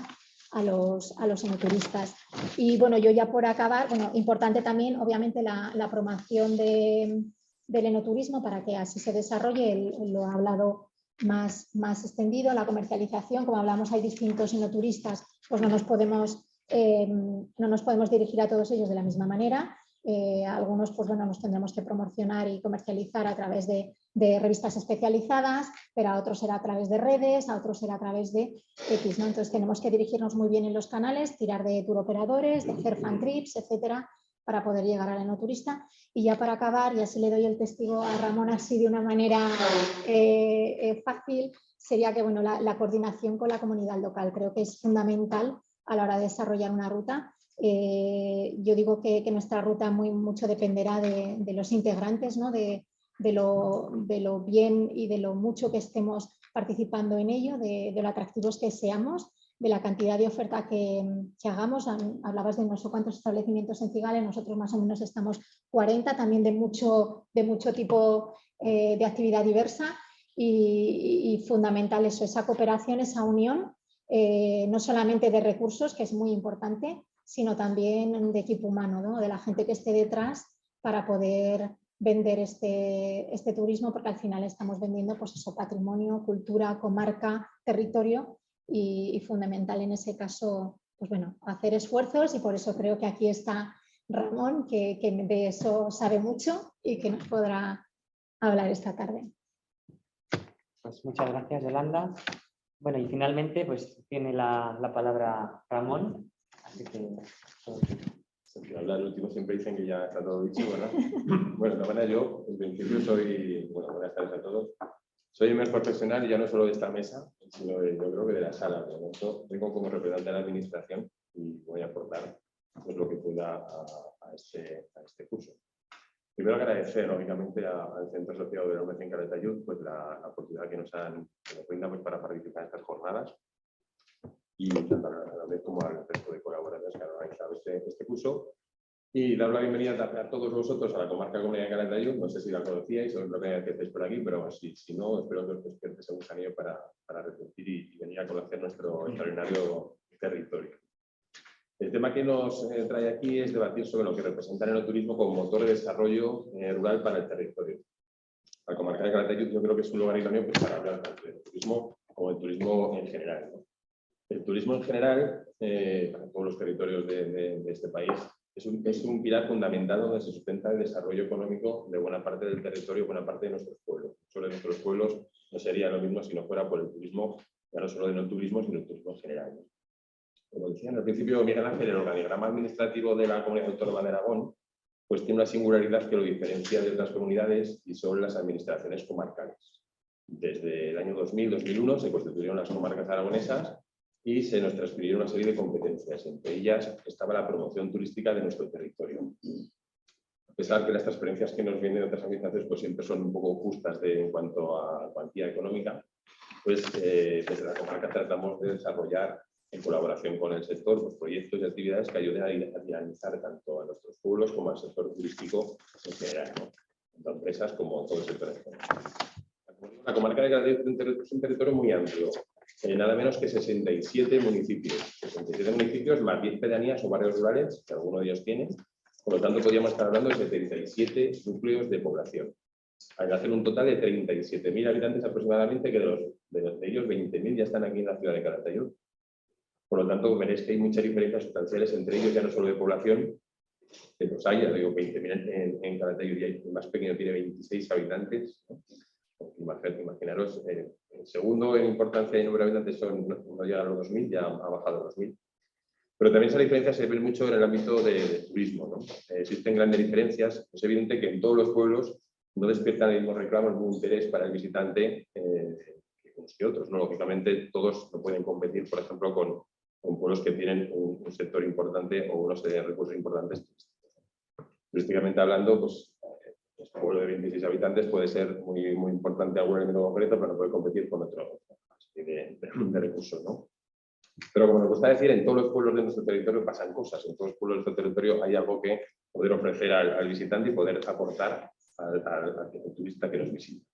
Speaker 3: a los enoturistas. Y bueno, yo ya por acabar, bueno, importante también obviamente la promoción del enoturismo para que así se desarrolle, lo ha hablado más extendido, la comercialización, como hablamos hay distintos enoturistas, pues no nos podemos dirigir a todos ellos de la misma manera. Algunos pues bueno, nos tendremos que promocionar y comercializar a través de revistas especializadas, pero a otros será a través de redes, a otros será a través de X, ¿no? Entonces tenemos que dirigirnos muy bien en los canales, tirar de tour operadores, de hacer fan trips, etcétera, para poder llegar al enoturista. Y ya para acabar, y así le doy el testigo a Ramón así de una manera fácil, sería que bueno, la coordinación con la comunidad local creo que es fundamental a la hora de desarrollar una ruta. Yo digo que nuestra ruta mucho dependerá de los integrantes, ¿no? de lo bien y de lo mucho que estemos participando en ello, de lo atractivos que seamos, de la cantidad de oferta que hagamos. Hablabas de no sé cuántos establecimientos en Cigales, nosotros más o menos estamos 40, también de mucho tipo de actividad diversa, y fundamental eso, esa cooperación, esa unión, no solamente de recursos, que es muy importante, sino también de equipo humano, ¿no? De la gente que esté detrás para poder vender este turismo, porque al final estamos vendiendo pues eso, patrimonio, cultura, comarca, territorio, y fundamental en ese caso pues bueno, hacer esfuerzos, y por eso creo que aquí está Ramón, que de eso sabe mucho y que nos podrá hablar esta tarde.
Speaker 1: Pues muchas gracias, Yolanda. Bueno, y finalmente pues tiene la palabra Ramón. Así que...
Speaker 5: Al hablar el último siempre dicen que ya está todo dicho, ¿verdad? Bueno, de todas maneras yo, en principio soy, bueno, buenas tardes a todos, soy inmerso profesional y ya no solo de esta mesa, sino yo creo que de la sala. Por lo tanto, vengo como representante de la administración y voy a aportar pues, lo que pueda a este curso. Primero agradecer, lógicamente, al Centro Asociado de Hombres en Calatayud pues, la oportunidad que nos brinda pues, para participar en estas jornadas, y tanto a la vez como al resto de colaboradores que han organizado este curso. Y dar la bienvenida a todos vosotros a la comarca Comunidad de Calatayud. No sé si la conocíais o es la primera vez que estáis por aquí, pero si no, espero que os despiertes un gusanillo para refletir y venir a conocer nuestro extraordinario territorio. El tema que nos trae aquí es debatir sobre lo que representa el enoturismo como motor de desarrollo rural para el territorio. La comarca de Calatayud yo creo que es un lugar idóneo pues, para hablar tanto del turismo como del turismo en general, ¿no? El turismo en general, para todos los territorios de este país, es un pilar fundamental donde se sustenta el desarrollo económico de buena parte del territorio, buena parte de nuestros pueblos. Solo de nuestros pueblos no sería lo mismo si no fuera por el turismo, ya no solo de no turismo, sino el turismo en general, ¿no? Como decían al principio Miguel Ángel, el organigrama administrativo de la Comunidad Autónoma de Aragón pues tiene una singularidad que lo diferencia de otras comunidades y son las administraciones comarcales. Desde el año 2000-2001 se constituyeron las comarcas aragonesas y se nos transfirieron una serie de competencias. Entre ellas estaba la promoción turística de nuestro territorio. A pesar que las transferencias que nos vienen de otras administraciones pues siempre son un poco justas en cuanto a cuantía económica, pues desde la comarca tratamos de desarrollar en colaboración con el sector pues, proyectos y actividades que ayuden a dinamizar tanto a nuestros pueblos como al sector turístico en general, ¿no? Tanto a empresas como a todo el sector en general. La comarca de Calatayud es un territorio muy amplio. Nada menos que 67 municipios. 67 municipios más 10 pedanías o barrios rurales, que alguno de ellos tiene. Por lo tanto, podríamos estar hablando de 77 núcleos de población. Hay que hacer un total de 37.000 habitantes aproximadamente, que de ellos 20.000 ya están aquí en la ciudad de Calatayud. Por lo tanto, veréis que hay muchas diferencias sustanciales entre ellos, ya no solo de población, que los hay, ya digo, 20.000 en Calatayud, y el más pequeño tiene 26 habitantes, ¿no? Imaginaros, el segundo en importancia y número de habitantes no llega a los 2.000, ya ha bajado a los 1.000. Pero también esa diferencia se ve mucho en el ámbito del turismo, ¿no? Existen grandes diferencias. Es evidente que en todos los pueblos no despiertan el mismo reclamo, el mismo interés para el visitante que unos que otros, ¿no? Lógicamente, todos no pueden competir, por ejemplo, con pueblos que tienen un sector importante o unos recursos importantes. Turísticamente hablando, pues un pueblo de 26 habitantes puede ser muy importante algún elemento concreto, pero no puede competir con otro de recursos, ¿no? Pero como nos gusta decir, en todos los pueblos de nuestro territorio pasan cosas, en todos los pueblos de nuestro territorio hay algo que poder ofrecer al visitante y poder aportar al turista que nos visita.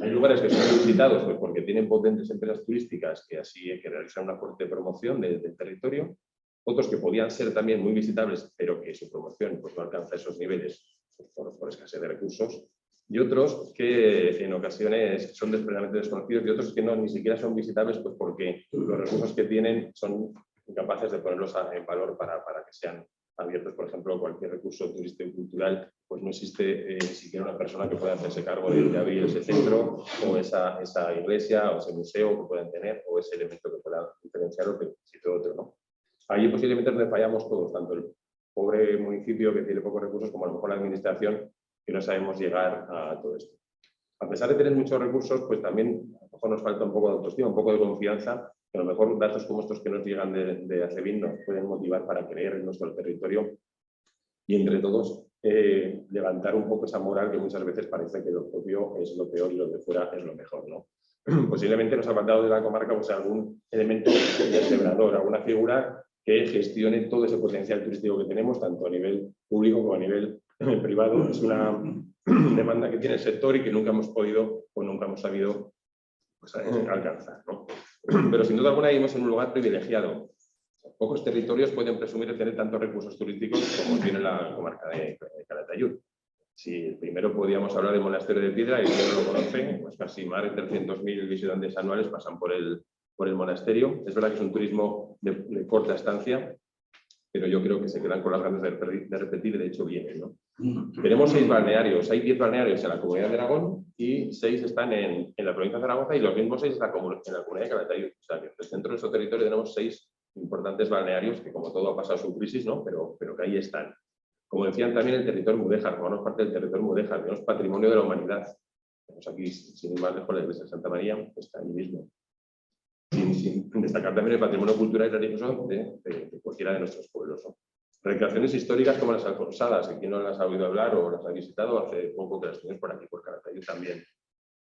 Speaker 5: Hay lugares que son visitados pues, porque tienen potentes empresas turísticas que así que realizan una fuerte promoción del territorio, otros que podían ser también muy visitables, pero que su promoción pues, no alcanza esos niveles pues, por escasez de recursos, y otros que en ocasiones son plenamente desconocidos y otros que no, ni siquiera son visitables pues, porque los recursos que tienen son incapaces de ponerlos en valor para que sean abiertos. Por ejemplo, cualquier recurso turístico y cultural, pues no existe ni siquiera una persona que pueda hacerse cargo de abrir ese centro o esa iglesia o ese museo que puedan tener o ese elemento que pueda diferenciarlo que existe otro, ¿no? Ahí posiblemente donde fallamos todos, tanto el pobre municipio que tiene pocos recursos como a lo mejor la administración que no sabemos llegar a todo esto. A pesar de tener muchos recursos, pues también a lo mejor nos falta un poco de autoestima, un poco de confianza, que a lo mejor datos como estos que nos llegan de Acebin nos pueden motivar para creer en nuestro territorio y entre todos levantar un poco esa moral que muchas veces parece que lo propio es lo peor y lo de fuera es lo mejor, ¿no? Posiblemente nos ha faltado de la comarca pues, algún elemento vertebrador, alguna figura que gestione todo ese potencial turístico que tenemos, tanto a nivel público como a nivel privado. Es una demanda que tiene el sector y que nunca hemos podido o nunca hemos sabido pues, alcanzar, ¿no? Pero sin duda alguna vivimos en un lugar privilegiado. Pocos territorios pueden presumir de tener tantos recursos turísticos como tiene la comarca de Calatayud. Si primero podíamos hablar del Monasterio de Piedra, y quien no lo conoce, pues casi más de 300.000 visitantes anuales pasan por el monasterio. Es verdad que es un turismo de corta estancia, pero yo creo que se quedan con las ganas de repetir y de hecho vienen, ¿no? Tenemos 6 balnearios, hay 10 balnearios en la Comunidad de Aragón y 6 están en la provincia de Zaragoza y los mismos 6 en la Comunidad de Calatayud. O sea, que dentro de nuestro territorio tenemos 6 importantes balnearios que como todo ha pasado su crisis, ¿no? Pero que ahí están. Como decían también el territorio mudéjar, formamos parte del territorio mudéjar, tenemos patrimonio de la humanidad. Tenemos aquí, sin ir más lejos, la iglesia de Santa María, que está ahí mismo. Sin destacar también el patrimonio cultural y religioso de cualquiera de nuestros pueblos, ¿no? Recreaciones históricas como las Alfonsadas, que quien no las ha oído hablar o las ha visitado hace poco que las tienes por aquí, por Calatayud también.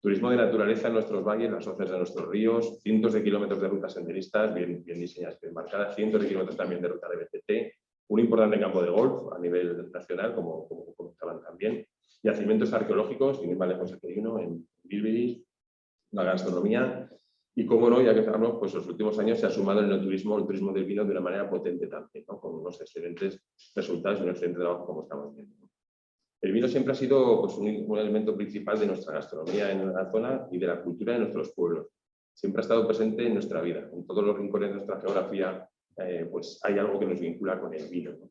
Speaker 5: Turismo de naturaleza en nuestros valles, las hoces de nuestros ríos, cientos de kilómetros de rutas senderistas bien diseñadas, bien marcadas, cientos de kilómetros también de ruta de BTT, un importante campo de golf a nivel nacional, como comentaban también, yacimientos arqueológicos, sin ir más lejos aquí hay uno en Bilbilis, la gastronomía. Y cómo no, ya que hablamos, pues los últimos años se ha sumado el turismo del vino de una manera potente también, ¿no? Con unos excelentes resultados y un excelente trabajo como estamos viendo. El vino siempre ha sido pues, un elemento principal de nuestra gastronomía en la zona y de la cultura de nuestros pueblos. Siempre ha estado presente en nuestra vida. En todos los rincones de nuestra geografía pues hay algo que nos vincula con el vino, ¿no?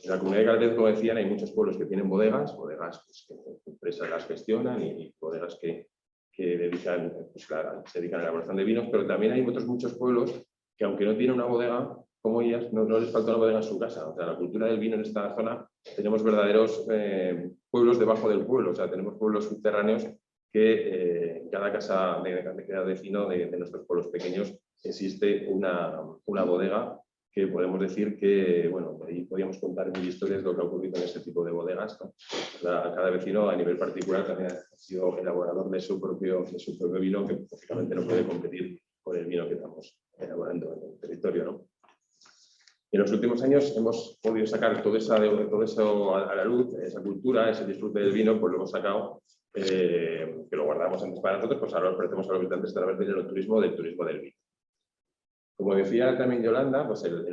Speaker 5: En la Comunidad de Calatayud, como decían, hay muchos pueblos que tienen bodegas pues, que empresas las gestionan y bodegas que dedican, pues, se dedican a la elaboración de vinos, pero también hay otros muchos pueblos que aunque no tienen una bodega, como ellas, no les falta una bodega en su casa. O sea, la cultura del vino en esta zona, tenemos verdaderos pueblos debajo del pueblo, o sea, tenemos pueblos subterráneos que en cada casa de cada vecino de nuestros pueblos pequeños existe una bodega que podemos decir que, bueno, ahí podríamos contar mil historias de lo que ha ocurrido en este tipo de bodegas, ¿no? Cada vecino a nivel particular también ha sido elaborador de su propio vino, que lógicamente no puede competir con el vino que estamos elaborando en el territorio, ¿no? En los últimos años hemos podido sacar todo eso a la luz, esa cultura, ese disfrute del vino, pues lo hemos sacado, que lo guardamos antes para nosotros, pues ahora lo ofrecemos a los visitantes a través del turismo del vino. Como decía también Yolanda, pues el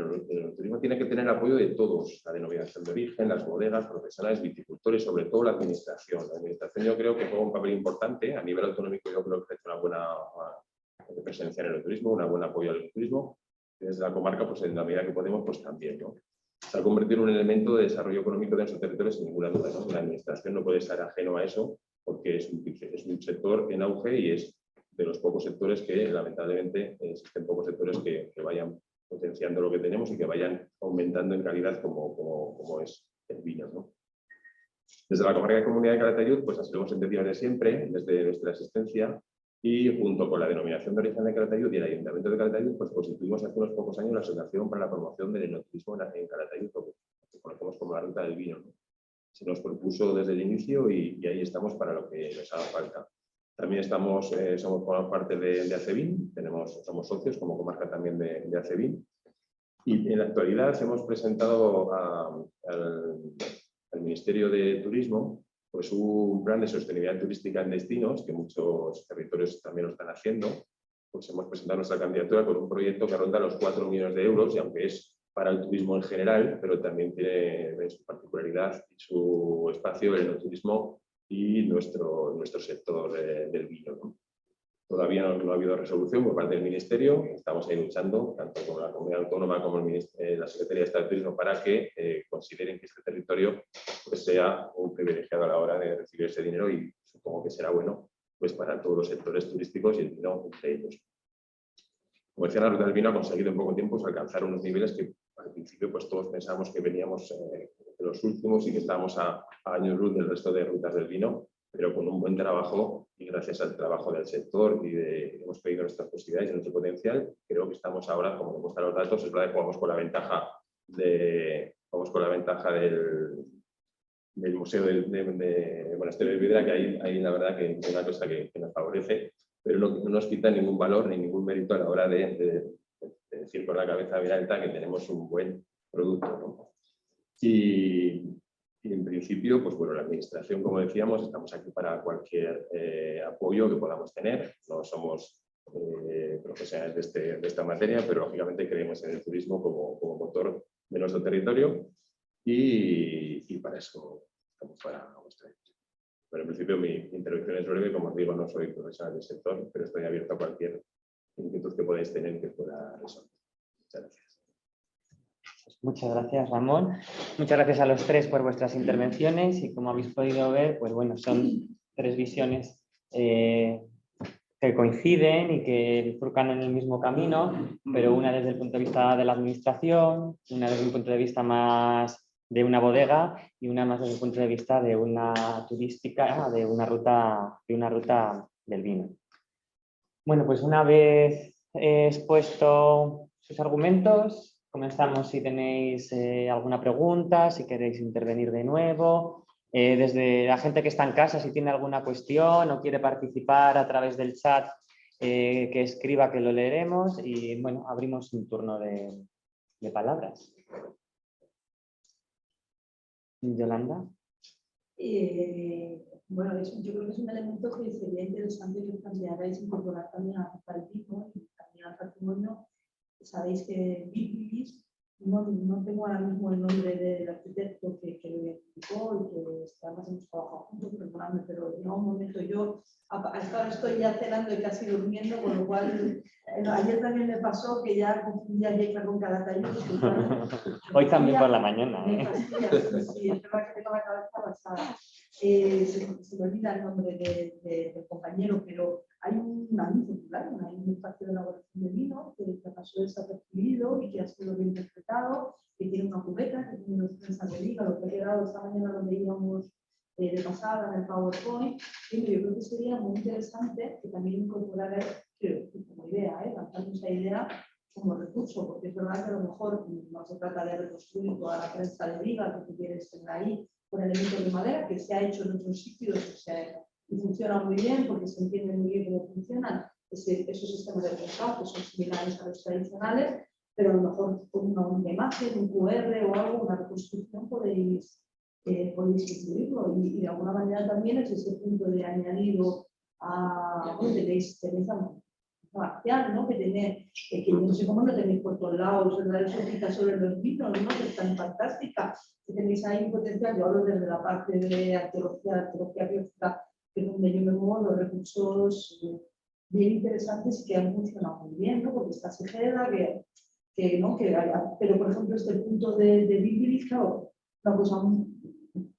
Speaker 5: turismo tiene que tener el apoyo de todos, la denominación de origen, las bodegas, profesionales, viticultores, sobre todo la administración. La administración yo creo que juega un papel importante, a nivel autonómico yo creo que ha una buena presencia en el turismo, un buen apoyo al turismo. Desde la comarca, pues en la medida que podemos, pues también, ¿no? Se ha convertido en un elemento de desarrollo económico de nuestro territorio sin ninguna duda, ¿no? La administración no puede estar ajeno a eso porque es un sector en auge y es de los pocos sectores que lamentablemente existen pocos sectores que vayan potenciando lo que tenemos y que vayan aumentando en calidad como es el vino, ¿no? Desde la Comarca de Comunidad de Calatayud, pues así lo hemos entendido desde siempre, desde nuestra existencia, y junto con la denominación de origen de Calatayud y el Ayuntamiento de Calatayud, pues constituimos hace unos pocos años la Asociación para la Promoción del Enoturismo en Calatayud, que conocemos como la Ruta del Vino, ¿no? Se nos propuso desde el inicio y ahí estamos para lo que nos haga falta. También somos parte de Acebin, somos socios como comarca también de Acebin. Y en la actualidad hemos presentado al Ministerio de Turismo pues un plan de sostenibilidad turística en destinos, que muchos territorios también lo están haciendo. Pues hemos presentado nuestra candidatura con un proyecto que ronda los 4 millones de euros, y aunque es para el turismo en general, pero también tiene su particularidad y su espacio en el turismo y nuestro sector del vino, ¿no? Todavía no ha habido resolución por parte del Ministerio. Estamos ahí luchando, tanto con la Comunidad Autónoma como la Secretaría de Estado de Turismo, para que consideren que este territorio pues, sea un privilegiado a la hora de recibir ese dinero, y supongo que será bueno pues, para todos los sectores turísticos y el vino entre ellos. Como decía, la ruta del vino ha conseguido en poco tiempo pues, alcanzar unos niveles que al principio pues, todos pensamos que veníamos de los últimos y que estábamos a años luz del resto de rutas del vino, pero con un buen trabajo y gracias al trabajo del sector y hemos pedido nuestras posibilidades y nuestro potencial, creo que estamos ahora, como demuestran los datos, es verdad que vamos con la ventaja del Museo del Monasterio de Vidra, que ahí la verdad que es una cosa que nos favorece, pero no nos quita ningún valor ni ningún mérito a la hora de decir con la cabeza bien alta que tenemos un buen producto, ¿no? Y en principio, pues bueno, la administración, como decíamos, estamos aquí para cualquier apoyo que podamos tener. No somos profesionales de esta materia, pero lógicamente creemos en el turismo como motor de nuestro territorio, y para eso estamos para vuestra ayuda. Pero en principio mi intervención es breve, como os digo, no soy profesional del sector, pero estoy abierto a cualquier inquietud que podáis tener que pueda resolver. Muchas gracias.
Speaker 1: Muchas gracias, Ramón. Muchas gracias a los tres por vuestras intervenciones, y como habéis podido ver, pues bueno, son tres visiones que coinciden y que bifurcan en el mismo camino, pero una desde el punto de vista de la administración, una desde un punto de vista más de una bodega y una más desde el punto de vista de una turística, de una ruta del vino. Bueno, pues una vez expuesto sus argumentos, comenzamos si tenéis alguna pregunta, si queréis intervenir de nuevo. Desde la gente que está en casa, si tiene alguna cuestión o quiere participar a través del chat, que escriba, que lo leeremos, y bueno, abrimos un turno de palabras. Yolanda.
Speaker 4: Bueno, yo creo que es un elemento que sería interesante que plantearais incorporar también al vino y también al patrimonio. Sabéis que Biblilis, no tengo ahora mismo el nombre del arquitecto que lo identificó y que además hemos trabajado juntos, perdonadme, pero en un momento yo hasta ahora estoy ya cenando y casi durmiendo, con lo cual ayer también me pasó que ya confundía Yeca con Calatayud.
Speaker 1: Hoy también por la mañana.
Speaker 4: Me fastidia, sí, es verdad que tengo la cabeza basada. Se me olvida el nombre del compañero, pero hay un popular, hay un espacio de elaboración de vino que pasó desapercibido y que ha sido bien interpretado, que tiene una cubeta, que tiene unos prensas de liga, lo que ha quedado esta mañana lo veíamos de pasada en el PowerPoint. Y yo creo que sería muy interesante que también incorporara, como idea, lanzando esa idea como recurso, porque es verdad que a lo mejor no se trata de reconstruir toda la prensa de liga que tú quieres tener ahí con elementos de madera, que se ha hecho en otros sitios y funciona muy bien, porque se entiende muy bien cómo funcionan esos sistemas de prensa, que son similares a los tradicionales, pero a lo mejor con una imagen, un QR o algo, una reconstrucción, podéis incluirlo, y de alguna manera también es ese punto de añadido a tenéis marcial, ¿no? Que no sé cómo no tenéis por todos lados la exótica sobre los vinos, ¿no? Que es tan fantástica, que tenéis ahí un potencial. Yo hablo desde la parte de arqueología biológica, que es donde yo me muevo, los recursos bien interesantes y que han funcionado muy bien, ¿no? Porque está Segeda, pero por ejemplo este punto de Biblilis, claro, una cosa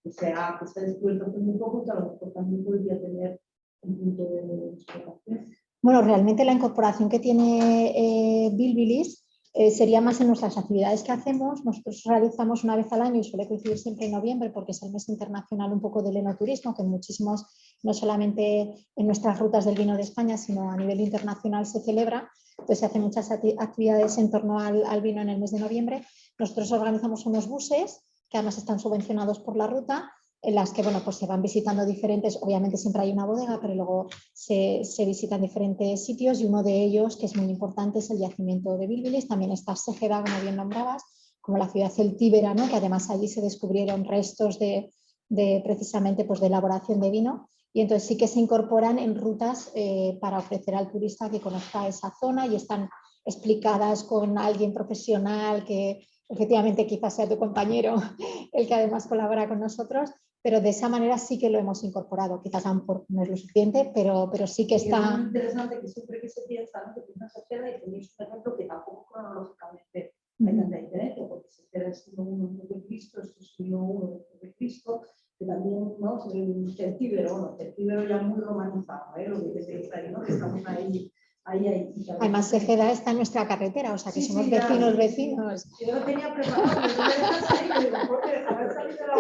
Speaker 4: que está descubierto hace muy poco, que a lo mejor también podría tener un punto de explotación.
Speaker 3: Bueno, realmente la incorporación que tiene Biblilis sería más en nuestras actividades que hacemos. Nosotros realizamos una vez al año, y suele coincidir siempre en noviembre porque es el mes internacional un poco del enoturismo, que muchísimos, no solamente en nuestras rutas del vino de España, sino a nivel internacional se celebra. Entonces se hacen muchas actividades en torno al vino en el mes de noviembre. Nosotros organizamos unos buses que además están subvencionados por la ruta, en las que bueno, pues se van visitando diferentes, obviamente siempre hay una bodega, pero luego se visitan diferentes sitios y uno de ellos, que es muy importante, es el yacimiento de Bílbilis. También está Ségeda, como bien nombrabas, como la ciudad celtíbera, ¿no? Que además allí se descubrieron restos de precisamente pues, de elaboración de vino, y entonces sí que se incorporan en rutas para ofrecer al turista que conozca esa zona y están explicadas con alguien profesional que efectivamente quizás sea tu compañero el que además colabora con nosotros, pero de esa manera sí que lo hemos incorporado. Quizás aún no es lo suficiente, pero sí que está...
Speaker 4: Es muy interesante que siempre que se piensa, ¿no?, que piensas Ségeda y tenéis un ejemplo que tampoco cronológicamente hay tanta diferencia, porque Ségeda es siglo I después de Cristo, esto es siglo I después de Cristo, que también, ¿no?, el celtíbero, bueno, celtíbero ya muy romanizado, lo que se dice ahí, ¿no?, que estamos ahí.
Speaker 3: Además, Ségeda está en nuestra carretera, o sea que
Speaker 4: sí,
Speaker 3: somos
Speaker 4: sí,
Speaker 3: vecinos,
Speaker 4: sí,
Speaker 3: vecinos.
Speaker 4: Sí. Yo lo tenía preparado, no me dejas ahí, pero porque haber salido de la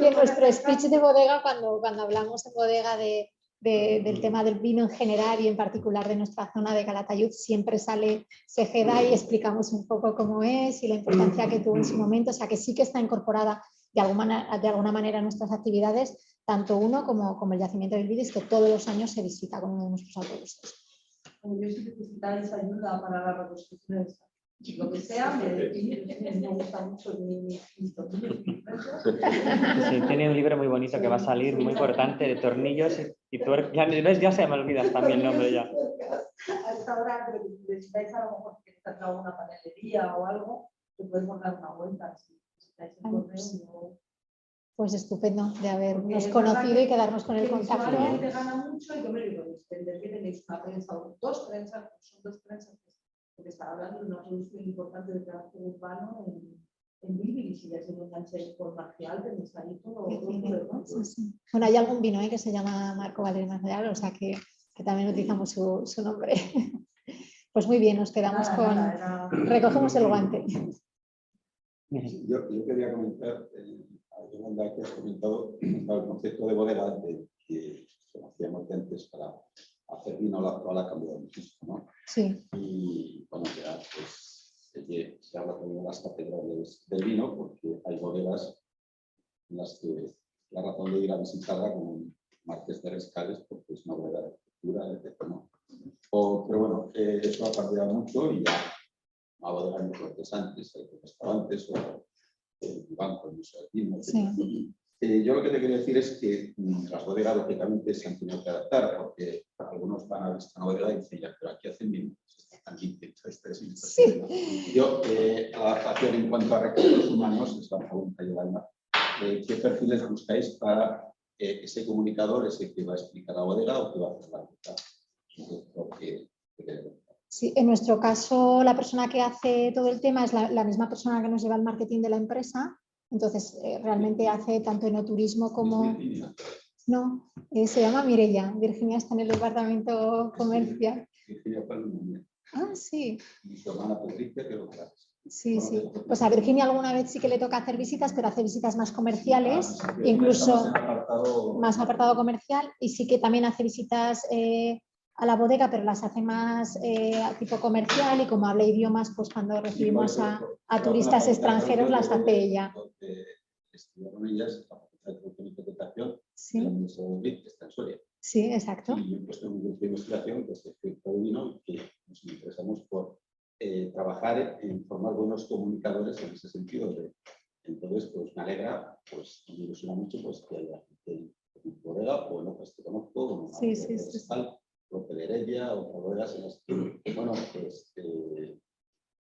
Speaker 3: Y en nuestro speech de bodega, cuando hablamos en bodega del tema del vino en general y en particular de nuestra zona de Calatayud, siempre sale Ségeda y explicamos un poco cómo es y la importancia que tuvo en su momento, o sea que sí que está incorporada de alguna manera en nuestras actividades, tanto uno como el yacimiento de Bílbilis, que todos los años se visita con uno de nuestros autobuses.
Speaker 4: Yo sí necesitáis ayuda para la reconstrucción de esta. Lo que sea, me gusta mucho mi
Speaker 1: Sí, tiene un libro muy bonito que va a salir, muy importante, de tornillos y tuercas. Ya se me olvida también el nombre ya.
Speaker 4: A esta hora, pero necesitáis a lo mejor que te haga una panelería o algo, te podemos dar una vuelta. Si necesitáis el correo,
Speaker 3: pues estupendo de habernos conocido y quedarnos con el contacto.
Speaker 4: Visualmente gana mucho y que entender que tenéis una prensa o dos prensas, son dos prensas, porque está hablando de una producción importante de trabajo urbano en Bílbilis y ya se un enganche comercial, tenéis ahí todo.
Speaker 3: Sí, sí. Bueno, hay algún vino que se llama Marco Valerio Marcial, o sea que también utilizamos su nombre. Pues muy bien, nos quedamos recogemos el guante.
Speaker 6: Yo quería comentar, Yolanda, que has comentado el concepto de bodega que conocíamos antes para hacer vino, la actual ha cambiado muchísimo, ¿no?
Speaker 3: Sí.
Speaker 6: Y bueno, ya pues se habla también de las catedrales del vino, porque hay bodegas en las que la razón de ir a visitarla como Marqués de Rescales, porque es una bodega de cultura, etc., ¿no? Pero bueno, eso ha cambiado mucho y ya una bodega muy protestantes, hay restaurantes o el banco, el museo del vino.
Speaker 3: Sí.
Speaker 6: Yo lo que te quería decir es que las bodegas lógicamente se han tenido que adaptar, porque algunos van a visitar una bodega y dicen, ya, pero aquí hacen vino. Sí. Yo, la adaptación en cuanto a recursos humanos, es la pregunta, Yolanda. ¿Qué perfiles buscáis para ese comunicador, ese que va a explicar la bodega o que va a hacer la bodega?
Speaker 3: Sí, en nuestro caso, la persona que hace todo el tema es la misma persona que nos lleva el marketing de la empresa. Entonces, realmente hace tanto enoturismo como... No, se llama Mireia. Virginia está en el departamento comercial. Ah, sí.
Speaker 6: Y su hermana Patricia, que lo hace.
Speaker 3: Sí, sí. Pues a Virginia alguna vez sí que le toca hacer visitas, pero hace visitas más comerciales, incluso más apartado comercial, y sí que también hace visitas a la bodega, pero las hace más tipo comercial, y como habla idiomas, pues cuando recibimos a turistas extranjeros las hace ella.
Speaker 6: Estudiaron ellas la Facultad de Traducción e Interpretación
Speaker 3: Sí.
Speaker 6: en Museo de Madrid, que está en Soria.
Speaker 3: Sí, exacto.
Speaker 6: Y yo he puesto un grupo de investigación que es efecto de vino, que nos interesamos por trabajar en formar buenos comunicadores en ese sentido. Entonces, pues me alegra, pues me ilusiona mucho pues, que haya gente en bodega, o bueno, pues te conozco, como
Speaker 3: sí,
Speaker 6: Roque de Heredia, o bodegas en las que, bueno, pues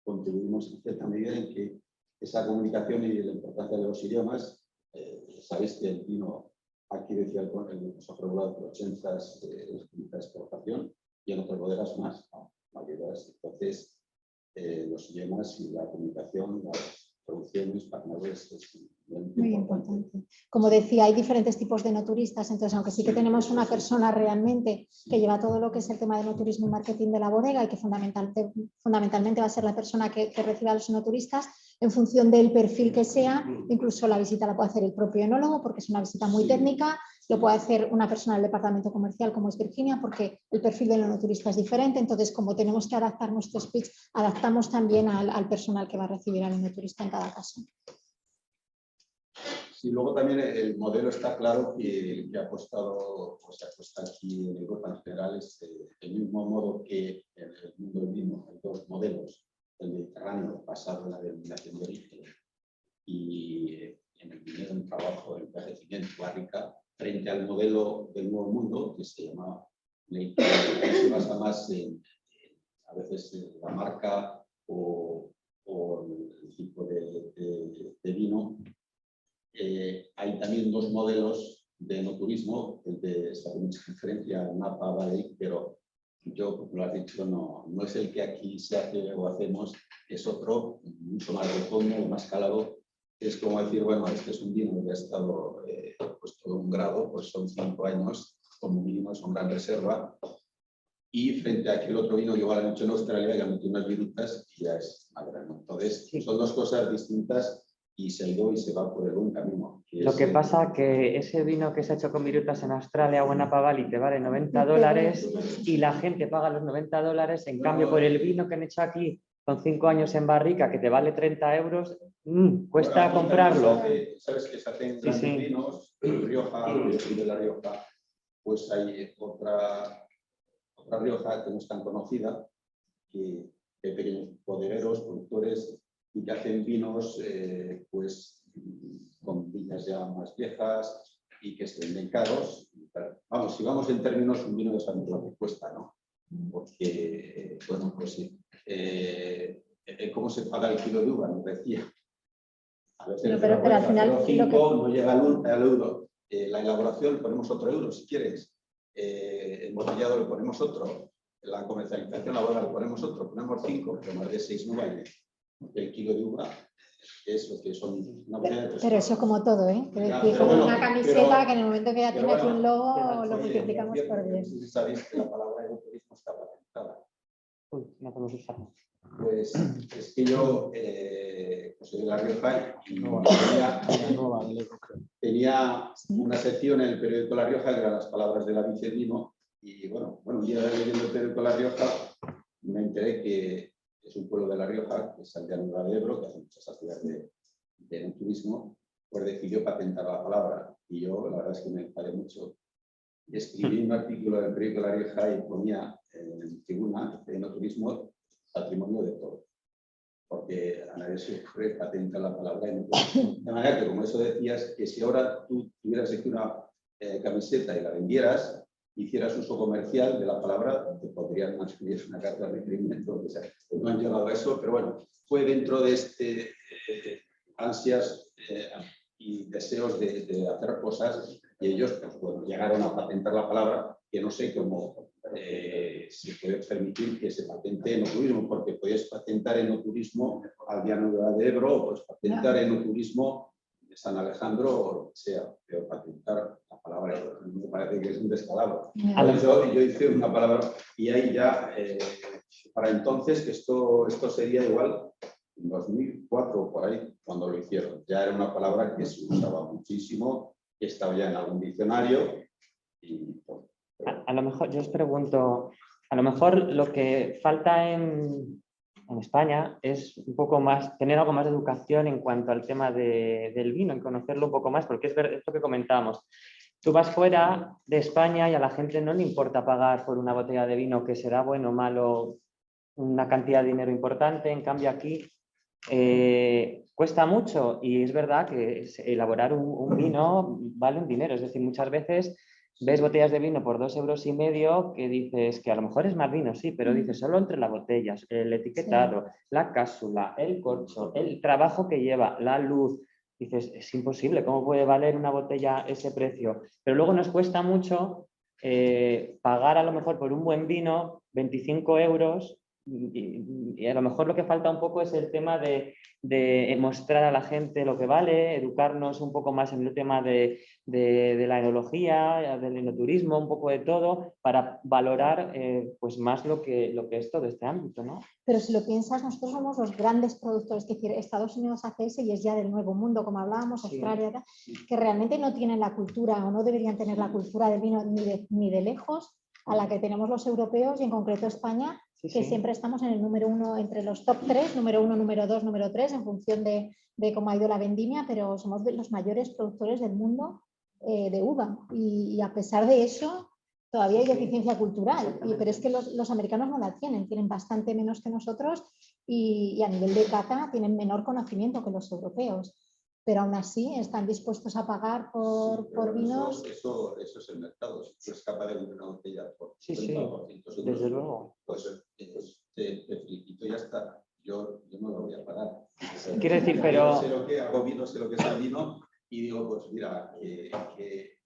Speaker 6: contribuimos en cierta medida en que esa comunicación y la importancia de los idiomas, sabéis que el vino, aquí decía el Consejo Regulador por 80 es la exportación, y en otras bodegas más, mayores. Entonces, los idiomas y la comunicación, las producciones, patrocinadores, es
Speaker 3: muy importante. Como decía, hay diferentes tipos de enoturistas, entonces aunque sí que tenemos una persona realmente que lleva todo lo que es el tema de enoturismo y marketing de la bodega y que fundamentalmente va a ser la persona que reciba a los enoturistas, en función del perfil que sea, incluso la visita la puede hacer el propio enólogo porque es una visita muy técnica, lo puede hacer una persona del departamento comercial como es Virginia porque el perfil del enoturista es diferente, entonces como tenemos que adaptar nuestro speech, adaptamos también al personal que va a recibir al enoturista en cada caso.
Speaker 6: Sí, luego también el modelo está claro que el que ha apostado, o se apuesta aquí en Europa en general, es el mismo modo que en el mundo del vino. Hay dos modelos, el Mediterráneo basado en la denominación de origen y en el dinero, en el trabajo, el envejecimiento, barrica, frente al modelo del Nuevo Mundo que se llama que se basa más en a veces la marca o el tipo de vino. Hay también dos modelos de enoturismo, el de se hace mucha referencia a Napa Valley, pero yo, como lo has dicho, no es el que aquí se hace o hacemos, es otro, mucho más rotundo, más calado. Es como decir, bueno, este es un vino que ha estado pues todo un grado, pues son 5 años, como mínimo, son gran reserva. Y frente a aquel otro vino que igual han hecho en Australia, que han metido unas virutas y ya es madera, ¿no? Entonces, son dos cosas distintas y se ha ido y se va por el buen camino.
Speaker 1: Lo que pasa que ese vino que se ha hecho con virutas en Australia o en Napa Valley te vale $90 y la gente paga los $90, en cambio por el vino que han hecho aquí con 5 años en barrica que te vale 30 euros, cuesta
Speaker 6: bueno,
Speaker 1: comprarlo.
Speaker 6: Sabes que se hacen grandes vinos, Rioja, de la Rioja, pues hay otra Rioja que no es tan conocida, que hay pequeños bodegueros, productores, y que hacen vinos pues con viñas ya más viejas y que se venden caros. Vamos, si vamos en términos, un vino de San lo que cuesta, ¿no? Porque, bueno, pues sí. ¿Cómo se paga el kilo de uva? Nos decía. A veces
Speaker 3: pero al final
Speaker 6: 5 no llega al euro. La elaboración le ponemos otro euro, si quieres. El embotellado le ponemos otro. La comercialización laboral le ponemos otro. Ponemos 5, pero más de 6 no vale. El kilo de uva es lo que son una botella de
Speaker 3: Pero eso como todo, ¿eh?
Speaker 6: Ya,
Speaker 3: Es como
Speaker 6: bueno,
Speaker 3: una camiseta que en el momento que ya tiene aquí
Speaker 6: bueno,
Speaker 3: un logo lo
Speaker 6: oye,
Speaker 3: multiplicamos
Speaker 6: cierto,
Speaker 3: por
Speaker 6: no
Speaker 3: 10.
Speaker 6: sé si sabéis que la palabra enoturismo está patentada.
Speaker 1: Uy, no podemos usarlo.
Speaker 6: Pues es que yo soy de La Rioja y tenía una sección en el periódico La Rioja que eran las palabras de la vicevino y bueno, un día leyendo el periódico La Rioja me enteré que es un pueblo de La Rioja, que es Santiago de Ebro, que hace muchas actividades de enoturismo, pues decidió patentar la palabra y yo la verdad es que me enfadé mucho. Escribí un artículo del periódico La Rioja y ponía en tribuna de enoturismo patrimonio de todo, porque a nadie se ocurre patentar la palabra enoturismo. De manera que, como eso decías, que si ahora tú tuvieras aquí una camiseta y la vendieras, hicieras uso comercial de la palabra, te podrían escribir una carta de requerimiento, o sea, no han llegado a eso, pero bueno, fue dentro de este ansias y deseos de hacer cosas y ellos pues, bueno, llegaron a patentar la palabra, que no sé cómo se puede permitir que se patente enoturismo, porque podéis patentar enoturismo al Llano de Ebro, o puedes patentar enoturismo de San Alejandro o lo que sea, pero patentar la palabra me parece que es un descalabro. Yo hice una palabra y ahí ya, para entonces, que esto sería igual en 2004 por ahí, cuando lo hicieron. Ya era una palabra que se usaba muchísimo, que estaba ya en algún diccionario y bueno,
Speaker 1: a lo mejor, yo os pregunto, a lo mejor lo que falta en España es un poco más, tener algo más de educación en cuanto al tema del vino, en conocerlo un poco más, porque es lo que comentábamos. Tú vas fuera de España y a la gente no le importa pagar por una botella de vino que será bueno o malo una cantidad de dinero importante, en cambio aquí cuesta mucho y es verdad que elaborar un vino vale un dinero, es decir, muchas veces ves botellas de vino por 2,5 € que dices que a lo mejor es más vino, sí, pero dices solo entre las botellas, el etiquetado, la cápsula, el corcho, el trabajo que lleva, la luz. Dices, es imposible, ¿cómo puede valer una botella ese precio? Pero luego nos cuesta mucho pagar a lo mejor por un buen vino 25 € y a lo mejor lo que falta un poco es el tema de mostrar a la gente lo que vale, educarnos un poco más en el tema de la enología, del enoturismo, un poco de todo, para valorar pues más lo que es todo este ámbito, ¿no?
Speaker 3: Pero si lo piensas, nosotros somos los grandes productores, es decir, Estados Unidos hace eso y es ya del nuevo mundo, como hablábamos, Australia, que realmente no tienen la cultura o no deberían tener la cultura del vino ni de lejos a la que tenemos los europeos y en concreto España,
Speaker 1: Sí,
Speaker 3: que
Speaker 1: sí.
Speaker 3: siempre estamos en el número 1, entre los top 3, número 1, número 2, número 3, en función de cómo ha ido la vendimia, pero somos de los mayores productores del mundo de uva. Y a pesar de eso, todavía hay
Speaker 1: Sí, sí,
Speaker 3: deficiencia cultural. Pero es que
Speaker 1: exactamente.
Speaker 3: los americanos no la tienen bastante menos que nosotros y a nivel de cata tienen menor conocimiento que los europeos. Pero aún así están dispuestos a pagar por
Speaker 6: pero
Speaker 3: vinos.
Speaker 6: eso es el mercado. Si tú eres capaz de vender una botella por
Speaker 1: Sí, sí,
Speaker 6: 30% euros,
Speaker 1: desde luego.
Speaker 6: pues te felicito y ya está. Yo no lo voy a parar.
Speaker 1: Quiero decir,
Speaker 6: Yo
Speaker 1: pero
Speaker 6: sé lo que hago vino, sé lo que es el vino y digo, pues mira, que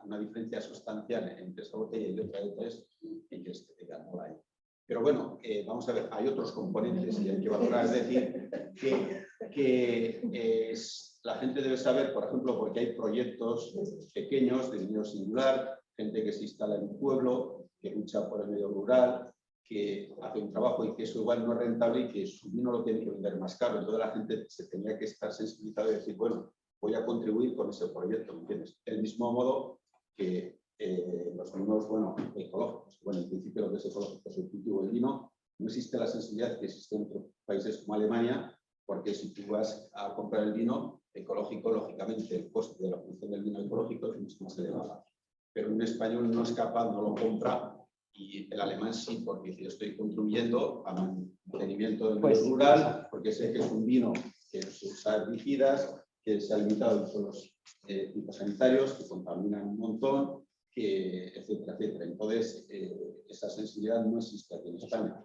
Speaker 6: una diferencia sustancial entre esta botella y otra es en que no la hay. Pero bueno, vamos a ver, hay otros componentes y hay que valorar. Es decir, que la gente debe saber, por ejemplo, porque hay proyectos pequeños de vino singular, gente que se instala en un pueblo, que lucha por el medio rural, que hace un trabajo y que eso igual no es rentable y que su vino lo tiene que vender más caro. Entonces la gente se tenía que estar sensibilizada y decir, bueno, voy a contribuir con ese proyecto, ¿me entiendes? Del mismo modo que los vinos, bueno, ecológicos. Bueno, en principio lo que es ecológico es el cultivo del vino. No existe la sensibilidad que existe en otros países como Alemania, porque si tú vas a comprar el vino ecológico, lógicamente el coste de la producción del vino ecológico es mucho más elevado. Pero un español no es capaz, no lo compra, y el alemán sí, porque si yo estoy contribuyendo al mantenimiento del medio rural, porque sé que es un vino que se usa herbicidas, que se ha limitado en todos los tipos sanitarios, que contaminan un montón, que, etcétera, etcétera. Entonces, esa sensibilidad no existe aquí en España.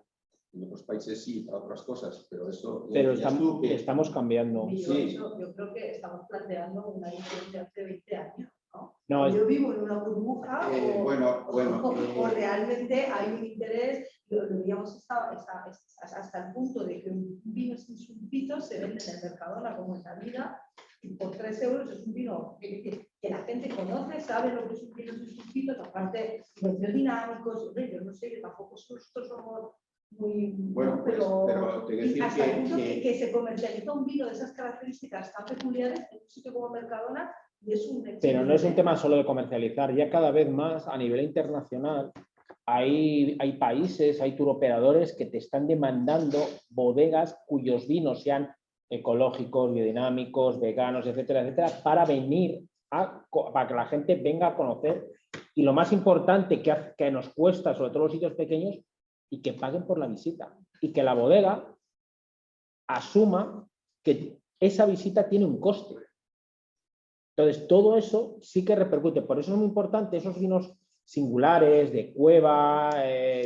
Speaker 6: En otros países sí, para otras cosas, pero eso...
Speaker 2: Pero estamos cambiando.
Speaker 6: Sí.
Speaker 4: Yo creo que estamos planteando una diferencia hace 20 años. ¿No?
Speaker 2: No,
Speaker 4: Yo vivo en una burbuja o realmente hay un interés, lo veíamos hasta el punto de que un vino sin sulfitos se vende en el Mercadona como en la vida y por 3 euros es un vino que la gente conoce, sabe lo que es un vino sin sulfitos, aparte los biodinámicos, yo no sé, tampoco nosotros somos muy...
Speaker 6: Bueno, pero te decir
Speaker 4: hasta el punto que se comercializa un vino de esas características tan peculiares en un sitio como Mercadona.
Speaker 2: Pero no es un tema solo de comercializar, ya cada vez más a nivel internacional hay países, hay touroperadores que te están demandando bodegas cuyos vinos sean ecológicos, biodinámicos, veganos, etcétera, etcétera, para venir, para que la gente venga a conocer. Y lo más importante que nos cuesta, sobre todo los sitios pequeños, y que paguen por la visita. Y que la bodega asuma que esa visita tiene un coste. Entonces, todo eso sí que repercute. Por eso es muy importante esos vinos singulares, de cueva,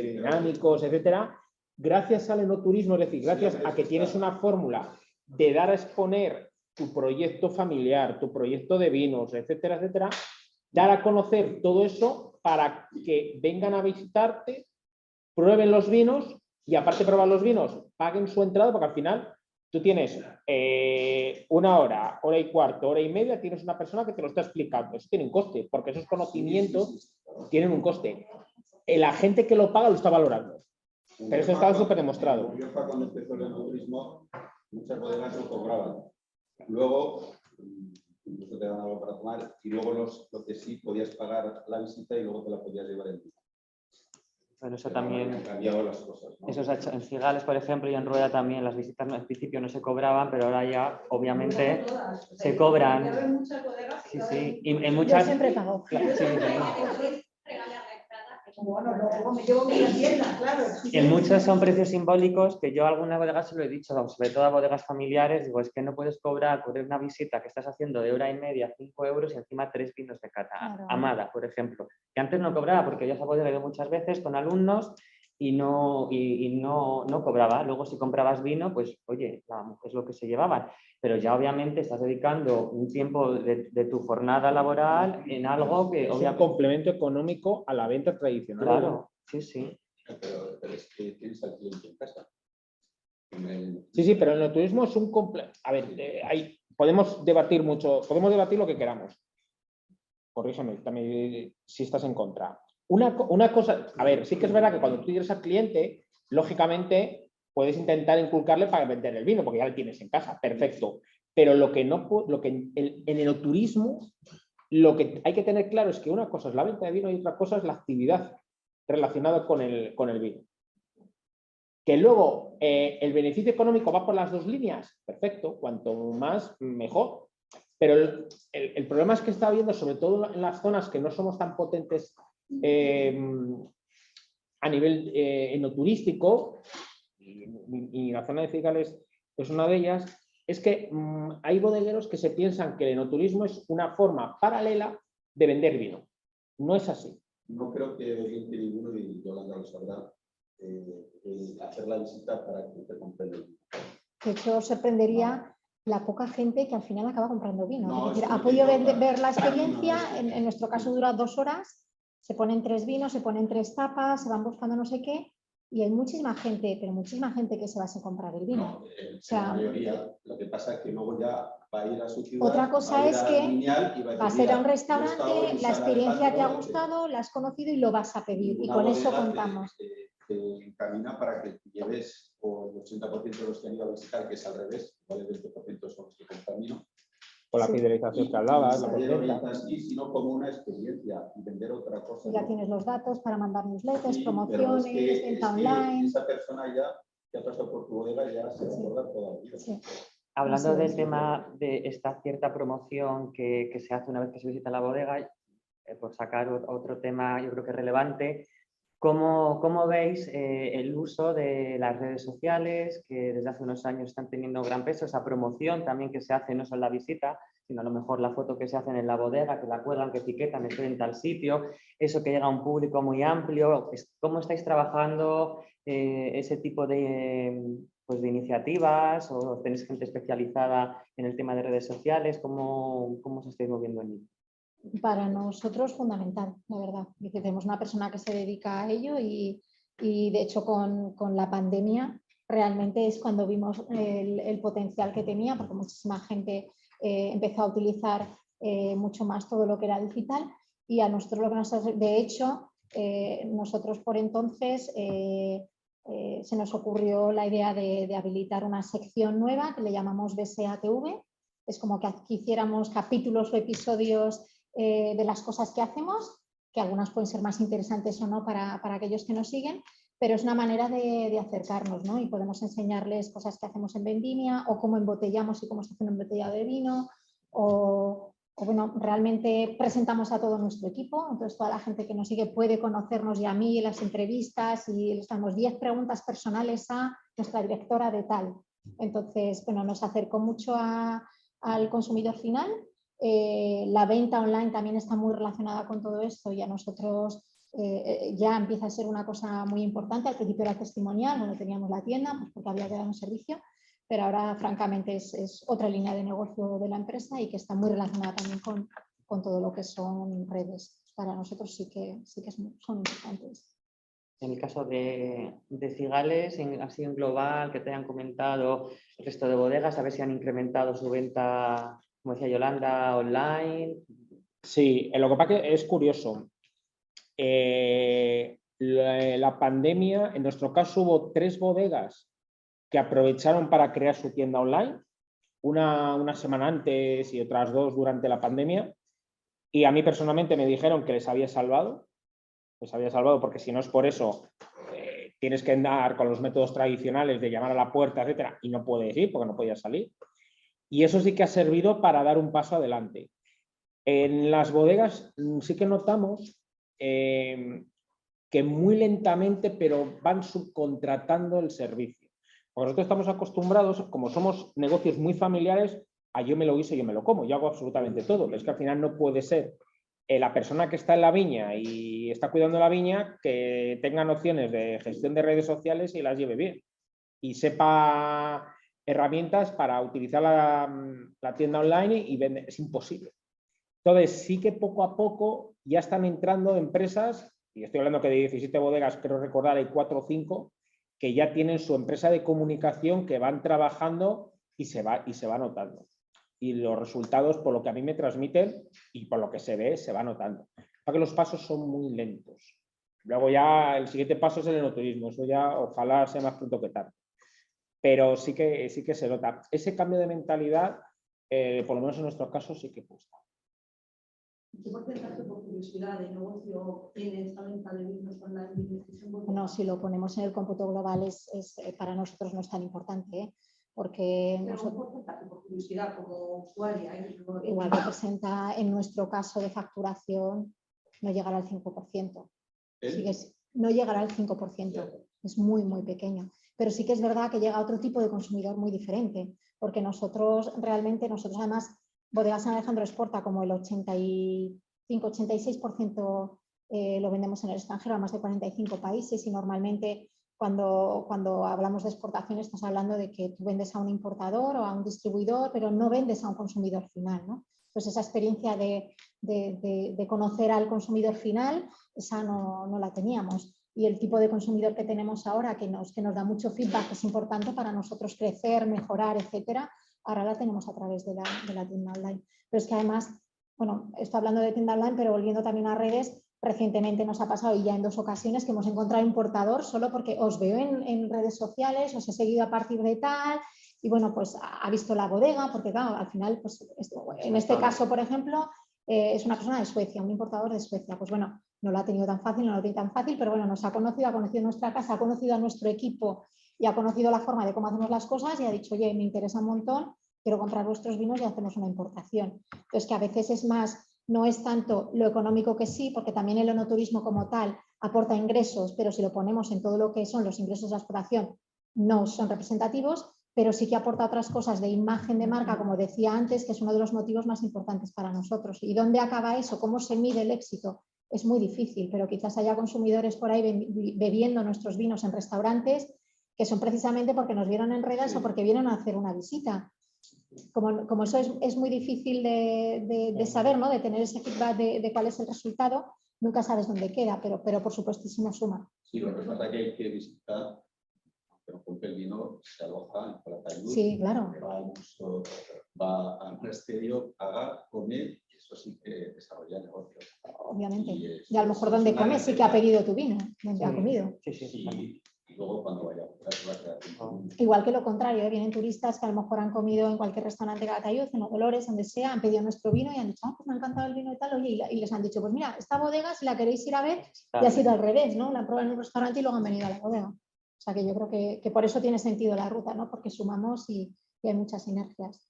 Speaker 2: dinámicos, etcétera, gracias al enoturismo, es decir, gracias a que tienes una fórmula de dar a exponer tu proyecto familiar, tu proyecto de vinos, etcétera, etcétera, dar a conocer todo eso para que vengan a visitarte, prueben los vinos y aparte de probar los vinos, paguen su entrada, porque al final tú tienes 1 hora, hora y cuarto, hora y media, tienes una persona que te lo está explicando. Eso tiene un coste, porque esos conocimientos tienen un coste. El agente que lo paga lo está valorando. Pero eso está súper demostrado.
Speaker 6: En Rioja, cuando empezó el enoturismo, muchas bodegas lo cobraban. Luego, incluso te dan algo para tomar, y luego lo que sí podías pagar la visita y luego te la podías llevar en vida.
Speaker 1: Bueno, eso también,
Speaker 6: han cambiado las cosas, ¿no?
Speaker 1: eso se ha hecho en Cigales, por ejemplo, y en Rueda también, las visitas al principio no se cobraban, pero ahora ya, obviamente, se cobran. Sí, sí, y en muchas...
Speaker 3: Yo siempre pago.
Speaker 1: Sí, sí.
Speaker 4: Bueno, luego me llevo mi tienda, claro.
Speaker 1: En muchos son precios simbólicos que yo a algunas bodegas se lo he dicho, sobre todo a bodegas familiares, digo, es que no puedes cobrar por una visita que estás haciendo de hora y media, 5 euros y encima 3 vinos de cata.
Speaker 3: Claro.
Speaker 1: Amada, por ejemplo, que antes no cobraba porque yo esa bodega he ido muchas veces con alumnos y no cobraba. Luego si comprabas vino, pues oye, es lo que se llevaban. Pero ya obviamente estás dedicando un tiempo de tu jornada laboral en algo que...
Speaker 2: Es un complemento económico a la venta tradicional.
Speaker 1: Claro, sí, sí.
Speaker 6: Pero es que tienes al cliente en casa.
Speaker 2: Sí, pero el enoturismo es un complemento. A ver, podemos debatir mucho, podemos debatir lo que queramos. Corrígeme también si estás en contra. Una cosa, a ver, sí que es verdad que cuando tú tienes al cliente, lógicamente puedes intentar inculcarle para vender el vino, porque ya lo tienes en casa, perfecto. Pero en el enoturismo, lo que hay que tener claro es que una cosa es la venta de vino y otra cosa es la actividad relacionada con el vino. Que luego el beneficio económico va por las dos líneas, perfecto, cuanto más mejor. Pero el problema es que está habiendo, sobre todo en las zonas que no somos tan potentes a nivel enoturístico, y la zona de Cigales es una de ellas, es que hay bodegueros que se piensan que el enoturismo es una forma paralela de vender vino. No es así.
Speaker 6: No creo que oriente ninguno, y Yolanda lo sabrá, hacer la visita para que te compren el vino.
Speaker 3: De hecho, sorprendería la poca gente que al final acaba comprando vino.
Speaker 6: No,
Speaker 3: Es decir,
Speaker 6: eso no
Speaker 3: ha podido
Speaker 6: te importa.
Speaker 3: ver la experiencia,
Speaker 6: No,
Speaker 3: en nuestro caso dura 2 horas, se ponen 3 vinos, se ponen 3 tapas, se van buscando no sé qué, y hay muchísima gente, pero muchísima gente que se va sin comprar el vino.
Speaker 6: No,
Speaker 3: O sea,
Speaker 6: la mayoría, lo que pasa es que luego ya va a ir a su ciudad.
Speaker 3: Otra cosa
Speaker 6: va a ir
Speaker 3: es
Speaker 6: al
Speaker 3: que
Speaker 6: Viñal y va
Speaker 3: vas a
Speaker 6: decir,
Speaker 3: ir a un
Speaker 6: "Mira, yo he estado
Speaker 3: restaurante,
Speaker 6: en
Speaker 3: la
Speaker 6: San
Speaker 3: experiencia te ha
Speaker 6: Alejandro,
Speaker 3: gustado, la has conocido y lo vas a pedir. Y
Speaker 6: una
Speaker 3: con eso
Speaker 6: bodega
Speaker 3: contamos.
Speaker 6: te encamina para que lleves por el 80% de los que han ido a visitar, que es al revés, igual el 20% son los que compran vino.
Speaker 2: Con la
Speaker 3: Sí.
Speaker 2: fidelización que hablabas, la
Speaker 6: Vender
Speaker 2: postventa.
Speaker 6: ahorita así, sino como una experiencia y vender otra cosa.
Speaker 3: Y ya
Speaker 6: ¿no?
Speaker 3: tienes los datos para mandar newsletters,
Speaker 6: Sí,
Speaker 3: promociones,
Speaker 6: pero es
Speaker 3: venta
Speaker 6: que
Speaker 3: online.
Speaker 6: esa persona ya que ha pasado por tu bodega ya se va a acordar toda la vida.
Speaker 3: Sí.
Speaker 1: Hablando
Speaker 3: Así
Speaker 1: del
Speaker 3: es.
Speaker 1: tema de esta cierta promoción que se hace una vez que se visita la bodega, por sacar otro tema yo creo que relevante, ¿cómo veis el uso de las redes sociales que desde hace unos años están teniendo gran peso? Esa promoción también que se hace no solo en la visita, sino a lo mejor la foto que se hacen en la bodega, que la cuelgan, que etiquetan, estoy en tal sitio, eso que llega a un público muy amplio. ¿Cómo estáis trabajando ese tipo de iniciativas, o tenéis gente especializada en el tema de redes sociales? ¿Cómo os estáis moviendo en ello?
Speaker 3: Para nosotros fundamental, la verdad. Y que tenemos una persona que se dedica a ello y de hecho con la pandemia realmente es cuando vimos el potencial que tenía, porque muchísima gente empezó a utilizar mucho más todo lo que era digital, y a nosotros lo que nos hace, de hecho, nosotros por entonces se nos ocurrió la idea de habilitar una sección nueva que le llamamos BSATV. Es como que hiciéramos capítulos o episodios de las cosas que hacemos, que algunas pueden ser más interesantes o no para aquellos que nos siguen, pero es una manera de acercarnos, ¿no? Y podemos enseñarles cosas que hacemos en vendimia, o cómo embotellamos y cómo se hace un embotellado de vino, o bueno, realmente presentamos a todo nuestro equipo, entonces toda la gente que nos sigue puede conocernos, y a mí en las entrevistas, y les damos 10 preguntas personales a nuestra directora de tal. Entonces, bueno, nos acercó mucho al consumidor final. La venta online también está muy relacionada con todo esto, y a nosotros ya empieza a ser una cosa muy importante. Al principio era testimonial, no teníamos la tienda, pues porque había que dar un servicio, pero ahora francamente es otra línea de negocio de la empresa y que está muy relacionada también con todo lo que son redes. Para nosotros sí que son importantes.
Speaker 1: En el caso de Cigales, así en global, que te hayan comentado el resto de bodegas, a ver si han incrementado su venta, como decía Yolanda, online.
Speaker 2: Sí, lo que pasa que es curioso. La pandemia, en nuestro caso hubo 3 bodegas que aprovecharon para crear su tienda online, una semana antes y otras 2 durante la pandemia, y a mí personalmente me dijeron que les había salvado porque si no es por eso tienes que andar con los métodos tradicionales de llamar a la puerta, etcétera, y no puedes ir porque no podías salir. Y eso sí que ha servido para dar un paso adelante. En las bodegas sí que notamos que muy lentamente, pero van subcontratando el servicio. Porque nosotros estamos acostumbrados, como somos negocios muy familiares, a yo me lo guiso y yo me lo como, yo hago absolutamente todo, pero es que al final no puede ser la persona que está en la viña y está cuidando la viña que tenga nociones de gestión de redes sociales y las lleve bien y sepa herramientas para utilizar la tienda online y vender. Es imposible. Entonces sí que poco a poco ya están entrando empresas, y estoy hablando que de 17 bodegas, creo recordar, hay 4 o 5 que ya tienen su empresa de comunicación, que van trabajando y se va notando. Y los resultados, por lo que a mí me transmiten y por lo que se ve, se va notando. Porque los pasos son muy lentos. Luego ya el siguiente paso es el enoturismo, eso ya ojalá sea más pronto que tarde. Pero sí que se nota. Ese cambio de mentalidad, por lo menos en nuestro caso, sí que cuesta.
Speaker 4: porcentaje, por curiosidad, de negocio en esta venta de vinos online?
Speaker 3: No, si lo ponemos en el cómputo global para nosotros no es tan importante, ¿eh? Porque
Speaker 4: Pero un porcentaje, por curiosidad, como usuaria.
Speaker 3: igual representa en nuestro caso de facturación no llegará al 5%. No llegará al 5%, es muy, muy pequeño. Pero sí que es verdad que llega a otro tipo de consumidor muy diferente, porque nosotros además, Bodegas San Alejandro exporta como el 85-86% lo vendemos en el extranjero a más de 45 países y normalmente cuando hablamos de exportación estás hablando de que tú vendes a un importador o a un distribuidor, pero no vendes a un consumidor final, ¿no? Entonces esa experiencia de conocer al consumidor final, esa no la teníamos. Y el tipo de consumidor que tenemos ahora, que nos da mucho feedback, que es importante para nosotros crecer, mejorar, etcétera, ahora la tenemos a través de la tienda online. Pero es que además, bueno, estoy hablando de tienda online, pero volviendo también a redes, recientemente nos ha pasado y ya en 2 ocasiones que hemos encontrado importador solo porque os veo en redes sociales, os he seguido a partir de tal y bueno, pues ha visto la bodega, porque claro, al final, pues en este caso, por ejemplo, es una persona de Suecia, un importador de Suecia. Pues bueno, no lo ha tenido tan fácil, no lo tiene tan fácil, pero bueno, nos ha conocido nuestra casa, ha conocido a nuestro equipo y ha conocido la forma de cómo hacemos las cosas y ha dicho, oye, me interesa un montón, quiero comprar vuestros vinos y hacemos una importación. Entonces, que a veces es más, no es tanto lo económico que sí, porque también el enoturismo como tal aporta ingresos, pero si lo ponemos en todo lo que son los ingresos de explotación, no son representativos, pero sí que aporta otras cosas de imagen de marca, como decía antes, que es uno de los motivos más importantes para nosotros. ¿Y dónde acaba eso? ¿Cómo se mide el éxito? Es muy difícil, pero quizás haya consumidores por ahí bebiendo nuestros vinos en restaurantes que son precisamente porque nos vieron en redes o porque vienen a hacer una visita. Como eso es muy difícil de saber, ¿no? De tener ese feedback de cuál es el resultado, nunca sabes dónde queda, pero por supuestísimo suma.
Speaker 6: Sí, lo que pasa es que hay que visitar, pero compre el vino, se aloja en Calatayud,
Speaker 3: sí, claro.
Speaker 6: va al exterior, paga, come, y eso sí que desarrolla negocios.
Speaker 3: Obviamente. Y a lo mejor donde come sí que ha pedido tu vino, donde ha comido.
Speaker 6: Sí. Y luego cuando vaya a
Speaker 3: igual que lo contrario, vienen turistas que a lo mejor han comido en cualquier restaurante de Calatayud, en Dolores, donde sea, han pedido nuestro vino y han dicho, pues me ha encantado el vino y tal, oye, y les han dicho, pues mira, esta bodega, si la queréis ir a ver, ya ha sido al revés, ¿no? La han probado en un restaurante y luego han venido a la bodega. O sea que yo creo que por eso tiene sentido la ruta, ¿no? Porque sumamos y hay muchas sinergias.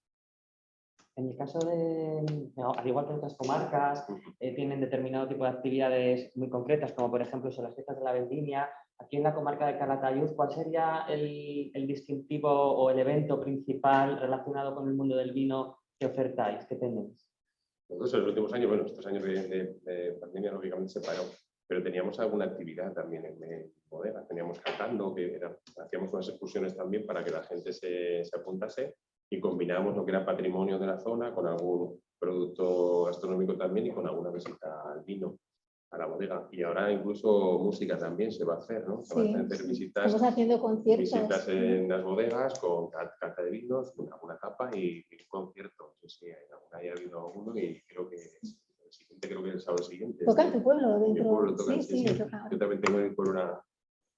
Speaker 1: En el caso al igual que en otras comarcas, tienen determinado tipo de actividades muy concretas, como por ejemplo son las fiestas de la vendimia. Aquí en la comarca de Calatayud, ¿cuál sería el distintivo o el evento principal relacionado con el mundo del vino que ofertáis, que tenéis?
Speaker 5: Nosotros en los últimos años, bueno, estos años de pandemia lógicamente se paró, pero teníamos alguna actividad también en bodegas, teníamos cantando, hacíamos unas excursiones también para que la gente se apuntase y combinábamos lo que era patrimonio de la zona con algún producto gastronómico también y con alguna visita al vino, a la bodega. Y ahora incluso música también se va a hacer, ¿no? Se van a hacer visitas,
Speaker 3: estamos haciendo conciertos.
Speaker 5: Visitas en las bodegas con carta de vinos, una capa y un concierto. Sí, haya habido alguno y creo que el siguiente, creo que el sábado siguiente.
Speaker 3: ¿Toca en tu pueblo?
Speaker 5: En mi pueblo toca,
Speaker 3: sí. Toca.
Speaker 5: Yo también tengo en mi pueblo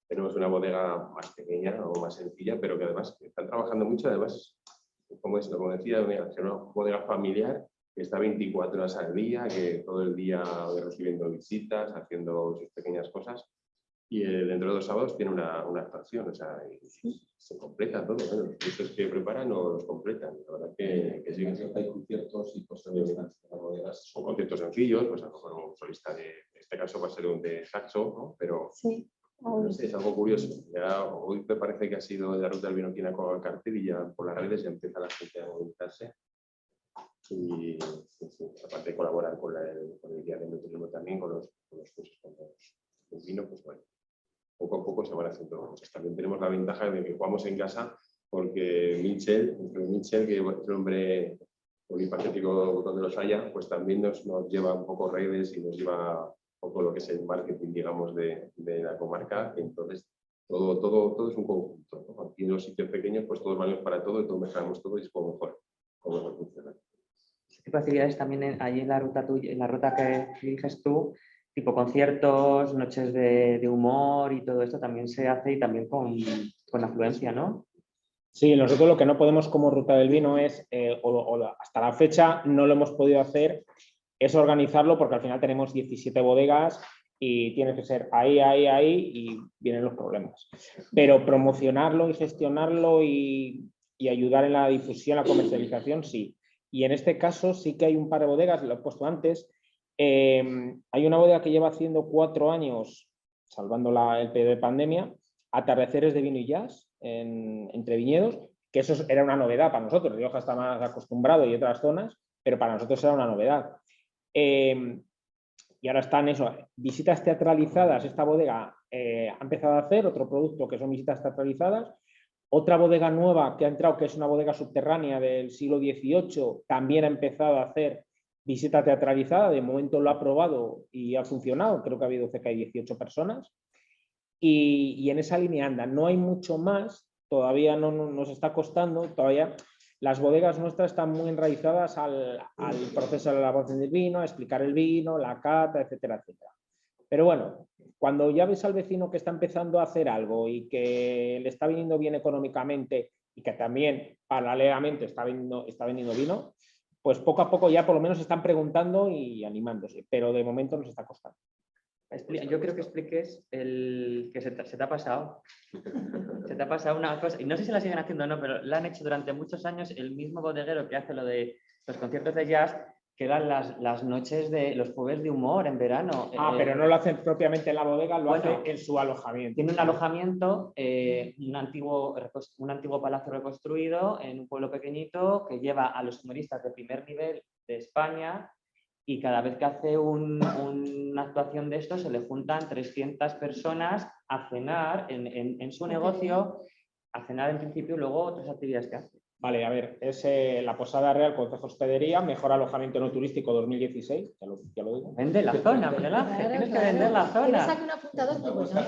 Speaker 5: tenemos una bodega más pequeña o más sencilla, pero que además están trabajando mucho, además, como decía, es una bodega familiar que está 24 horas al día, que todo el día recibiendo visitas, haciendo sus pequeñas cosas, y dentro de 2 sábados tiene una actuación, o sea, se completa todo, ¿no? Los cursos que preparan los completan, la verdad que sí.
Speaker 6: Hay conciertos y cosas de las bodegas.
Speaker 5: Son conciertos sencillos, pues a lo mejor un solista en este caso va a ser un de saxo, ¿no? Pero
Speaker 3: sí.
Speaker 5: No sé, es algo curioso. Ya hoy me parece que ha sido la ruta del vino quien ha colgado el cartel y ya por las redes ya empieza la gente a movilizarse. Y aparte de colaborar con el guía de turismo también, con los cursos con el vino, pues bueno, poco a poco se van haciendo cosas. También tenemos la ventaja de que jugamos en casa porque Michel, que es un hombre polifacético donde los haya, pues también nos lleva un poco redes y nos lleva un poco lo que es el marketing, digamos, de la comarca. Entonces, todo es un conjunto, ¿no? Aquí en los sitios pequeños, pues todos valemos para todo y todos mejoramos todo y es como mejor funciona.
Speaker 1: Ese tipo de actividades también allí en la ruta tuya, en la ruta que eliges tú, tipo conciertos, noches de humor y todo esto también se hace y también con afluencia, ¿no?
Speaker 2: Sí, nosotros lo que no podemos como Ruta del Vino es, hasta la fecha no lo hemos podido hacer es organizarlo, porque al final tenemos 17 bodegas y tiene que ser ahí y vienen los problemas. Pero promocionarlo y gestionarlo y ayudar en la difusión, la comercialización, sí. Y en este caso sí que hay un par de bodegas, lo he puesto antes. Hay una bodega que lleva haciendo 4 años, salvando el periodo de pandemia, atardeceres de vino y jazz entre viñedos, que eso era una novedad para nosotros. Rioja está más acostumbrado y otras zonas, pero para nosotros era una novedad. Y ahora están eso, visitas teatralizadas. Esta bodega ha empezado a hacer otro producto que son visitas teatralizadas. Otra bodega nueva que ha entrado, que es una bodega subterránea del siglo XVIII, también ha empezado a hacer visita teatralizada. De momento lo ha probado y ha funcionado. Creo que ha habido cerca de 18 personas. Y en esa línea anda. No hay mucho más, todavía no nos está costando, todavía las bodegas nuestras están muy enraizadas al proceso de la elaboración del vino, a explicar el vino, la cata, etcétera, etcétera. Pero bueno, cuando ya ves al vecino que está empezando a hacer algo y que le está viniendo bien económicamente y que también paralelamente está vendiendo vino, pues poco a poco ya por lo menos están preguntando y animándose, pero de momento nos está costando.
Speaker 1: Yo creo que expliques que se te ha pasado. Se te ha pasado una cosa, y no sé si la siguen haciendo o no, pero la han hecho durante muchos años el mismo bodeguero que hace lo de los conciertos de jazz, que eran las noches de los jueves de humor en verano.
Speaker 2: Pero no lo hacen propiamente en la bodega, lo hace en su alojamiento.
Speaker 1: Tiene un alojamiento, un antiguo palacio reconstruido en un pueblo pequeñito que lleva a los humoristas de primer nivel de España. Y cada vez que hace una actuación de esto, se le juntan 300 personas a cenar en su negocio, a cenar en principio y luego otras actividades que hace.
Speaker 2: Vale, a ver, es la Posada Real Concejo Hospedería, mejor alojamiento no turístico 2016, ya lo digo.
Speaker 1: Vende la zona, Miguel Ángel, tienes que vender la zona.
Speaker 3: Un apuntador muy bueno.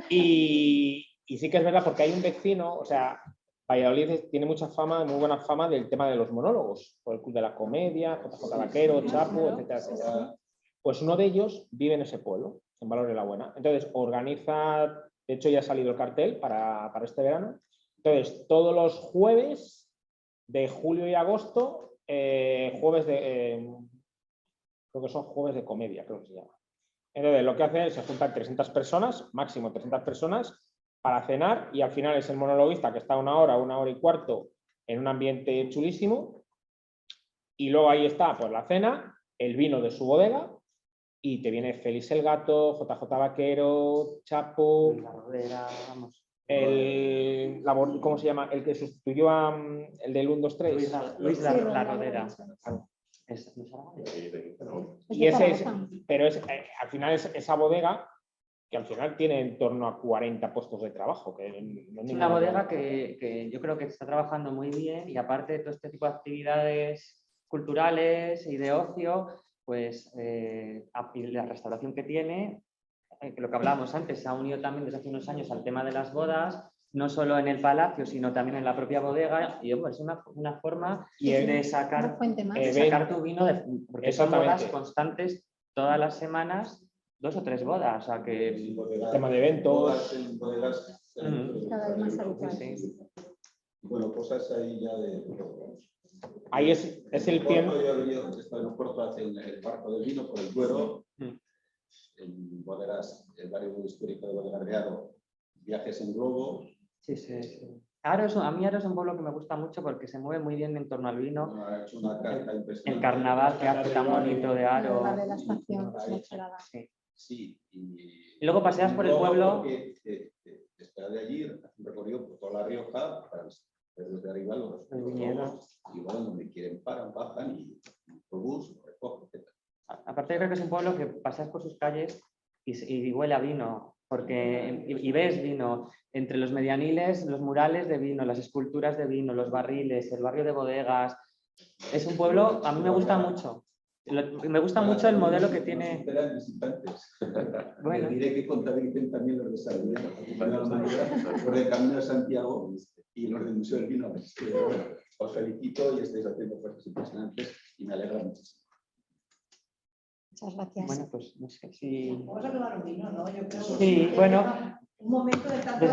Speaker 2: Y sí que es verdad, porque hay un vecino, o sea, Valladolid tiene mucha fama, muy buena fama del tema de los monólogos, por el Club de la Comedia, JJ Vaquero, Chapo, etcétera, etcétera. Pues uno de ellos vive en ese pueblo, en Valor de la Buena. Entonces organiza, de hecho ya ha salido el cartel para este verano. Entonces, todos los jueves de julio y agosto, creo que son jueves de comedia, creo que se llama. Entonces, lo que hace es se juntan 300 personas, máximo 300 personas, para cenar, y al final es el monologuista que está una hora y cuarto en un ambiente chulísimo, y luego ahí está pues la cena, el vino de su bodega, y te viene Félix el Gato, JJ Vaquero, Chapo,
Speaker 1: La Rodera, vamos.
Speaker 2: ¿Cómo se llama? El que sustituyó a el del 1, 2, 3.
Speaker 1: Luis La Rodera.
Speaker 2: Y ese es, pero al final es esa bodega que al final tiene en torno a 40 puestos de trabajo.
Speaker 1: Es una bodega que yo creo que está trabajando muy bien, y aparte de todo este tipo de actividades culturales y de ocio, pues la restauración que tiene, que lo que hablábamos antes, se ha unido también desde hace unos años al tema de las bodas, no solo en el palacio, sino también en la propia bodega, y es una forma de sacar tu vino, porque son bodas constantes todas las semanas, 2 o 3 bodas, o sea que
Speaker 2: el tema de eventos,
Speaker 3: cada vez más habitual.
Speaker 1: Sí.
Speaker 6: Bueno, cosas ahí ya de...
Speaker 2: Ahí es el tiempo.
Speaker 6: Yo he venido desde el aeropuerto hacia el barco del vino por el Duero, en bodegas, el barrio histórico de Bodegas de Aro, viajes en globo.
Speaker 1: Sí. A mí Aro es un pueblo que me gusta mucho porque se mueve muy bien en torno al vino.
Speaker 6: Ha hecho una carta impresionante.
Speaker 1: El carnaval que hace tan bonito de Aro.
Speaker 3: De la estación,
Speaker 6: Sí.
Speaker 1: Y luego paseas por el pueblo.
Speaker 6: Después de allí, hace un recorrido por toda La Rioja, para ver desde arriba los
Speaker 1: viñedos.
Speaker 6: Y luego donde quieren paran, bajan y autobús, recogen, etc.
Speaker 1: Aparte, yo creo que es un pueblo que paseas por sus calles y huele a vino, porque y ves vino entre los medianiles, los murales de vino, las esculturas de vino, los barriles, el barrio de bodegas. Es un pueblo, a mí me gusta mucho. Me gusta mucho el modelo que tiene.
Speaker 6: Bueno. Diré que contabilicen también los de Sardinia, por el Camino de Santiago y los del Museo del Vino. Os felicito y estáis haciendo cosas impresionantes y me alegra muchísimo.
Speaker 3: Muchas gracias.
Speaker 1: Bueno, pues no sé si...
Speaker 4: Vamos a tomar un vino, ¿no? Yo creo
Speaker 1: sí, bueno,
Speaker 4: Un momento de tanto...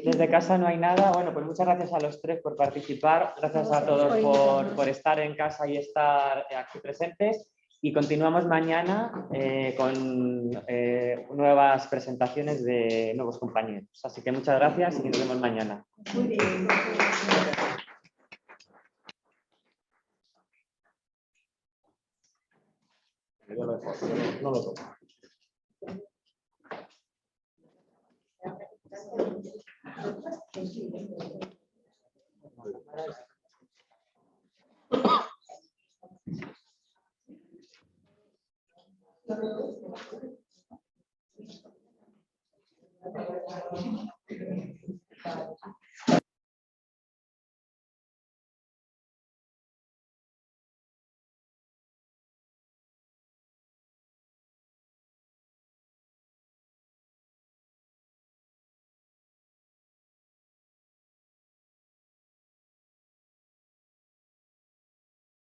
Speaker 1: Desde casa no hay nada. Bueno, pues muchas gracias a los tres por participar. Gracias a todos por estar en casa y estar aquí presentes. Y continuamos mañana con nuevas presentaciones de nuevos compañeros. Así que muchas gracias y nos vemos mañana.
Speaker 4: Muy bien.
Speaker 2: No lo toco.
Speaker 4: Thank you.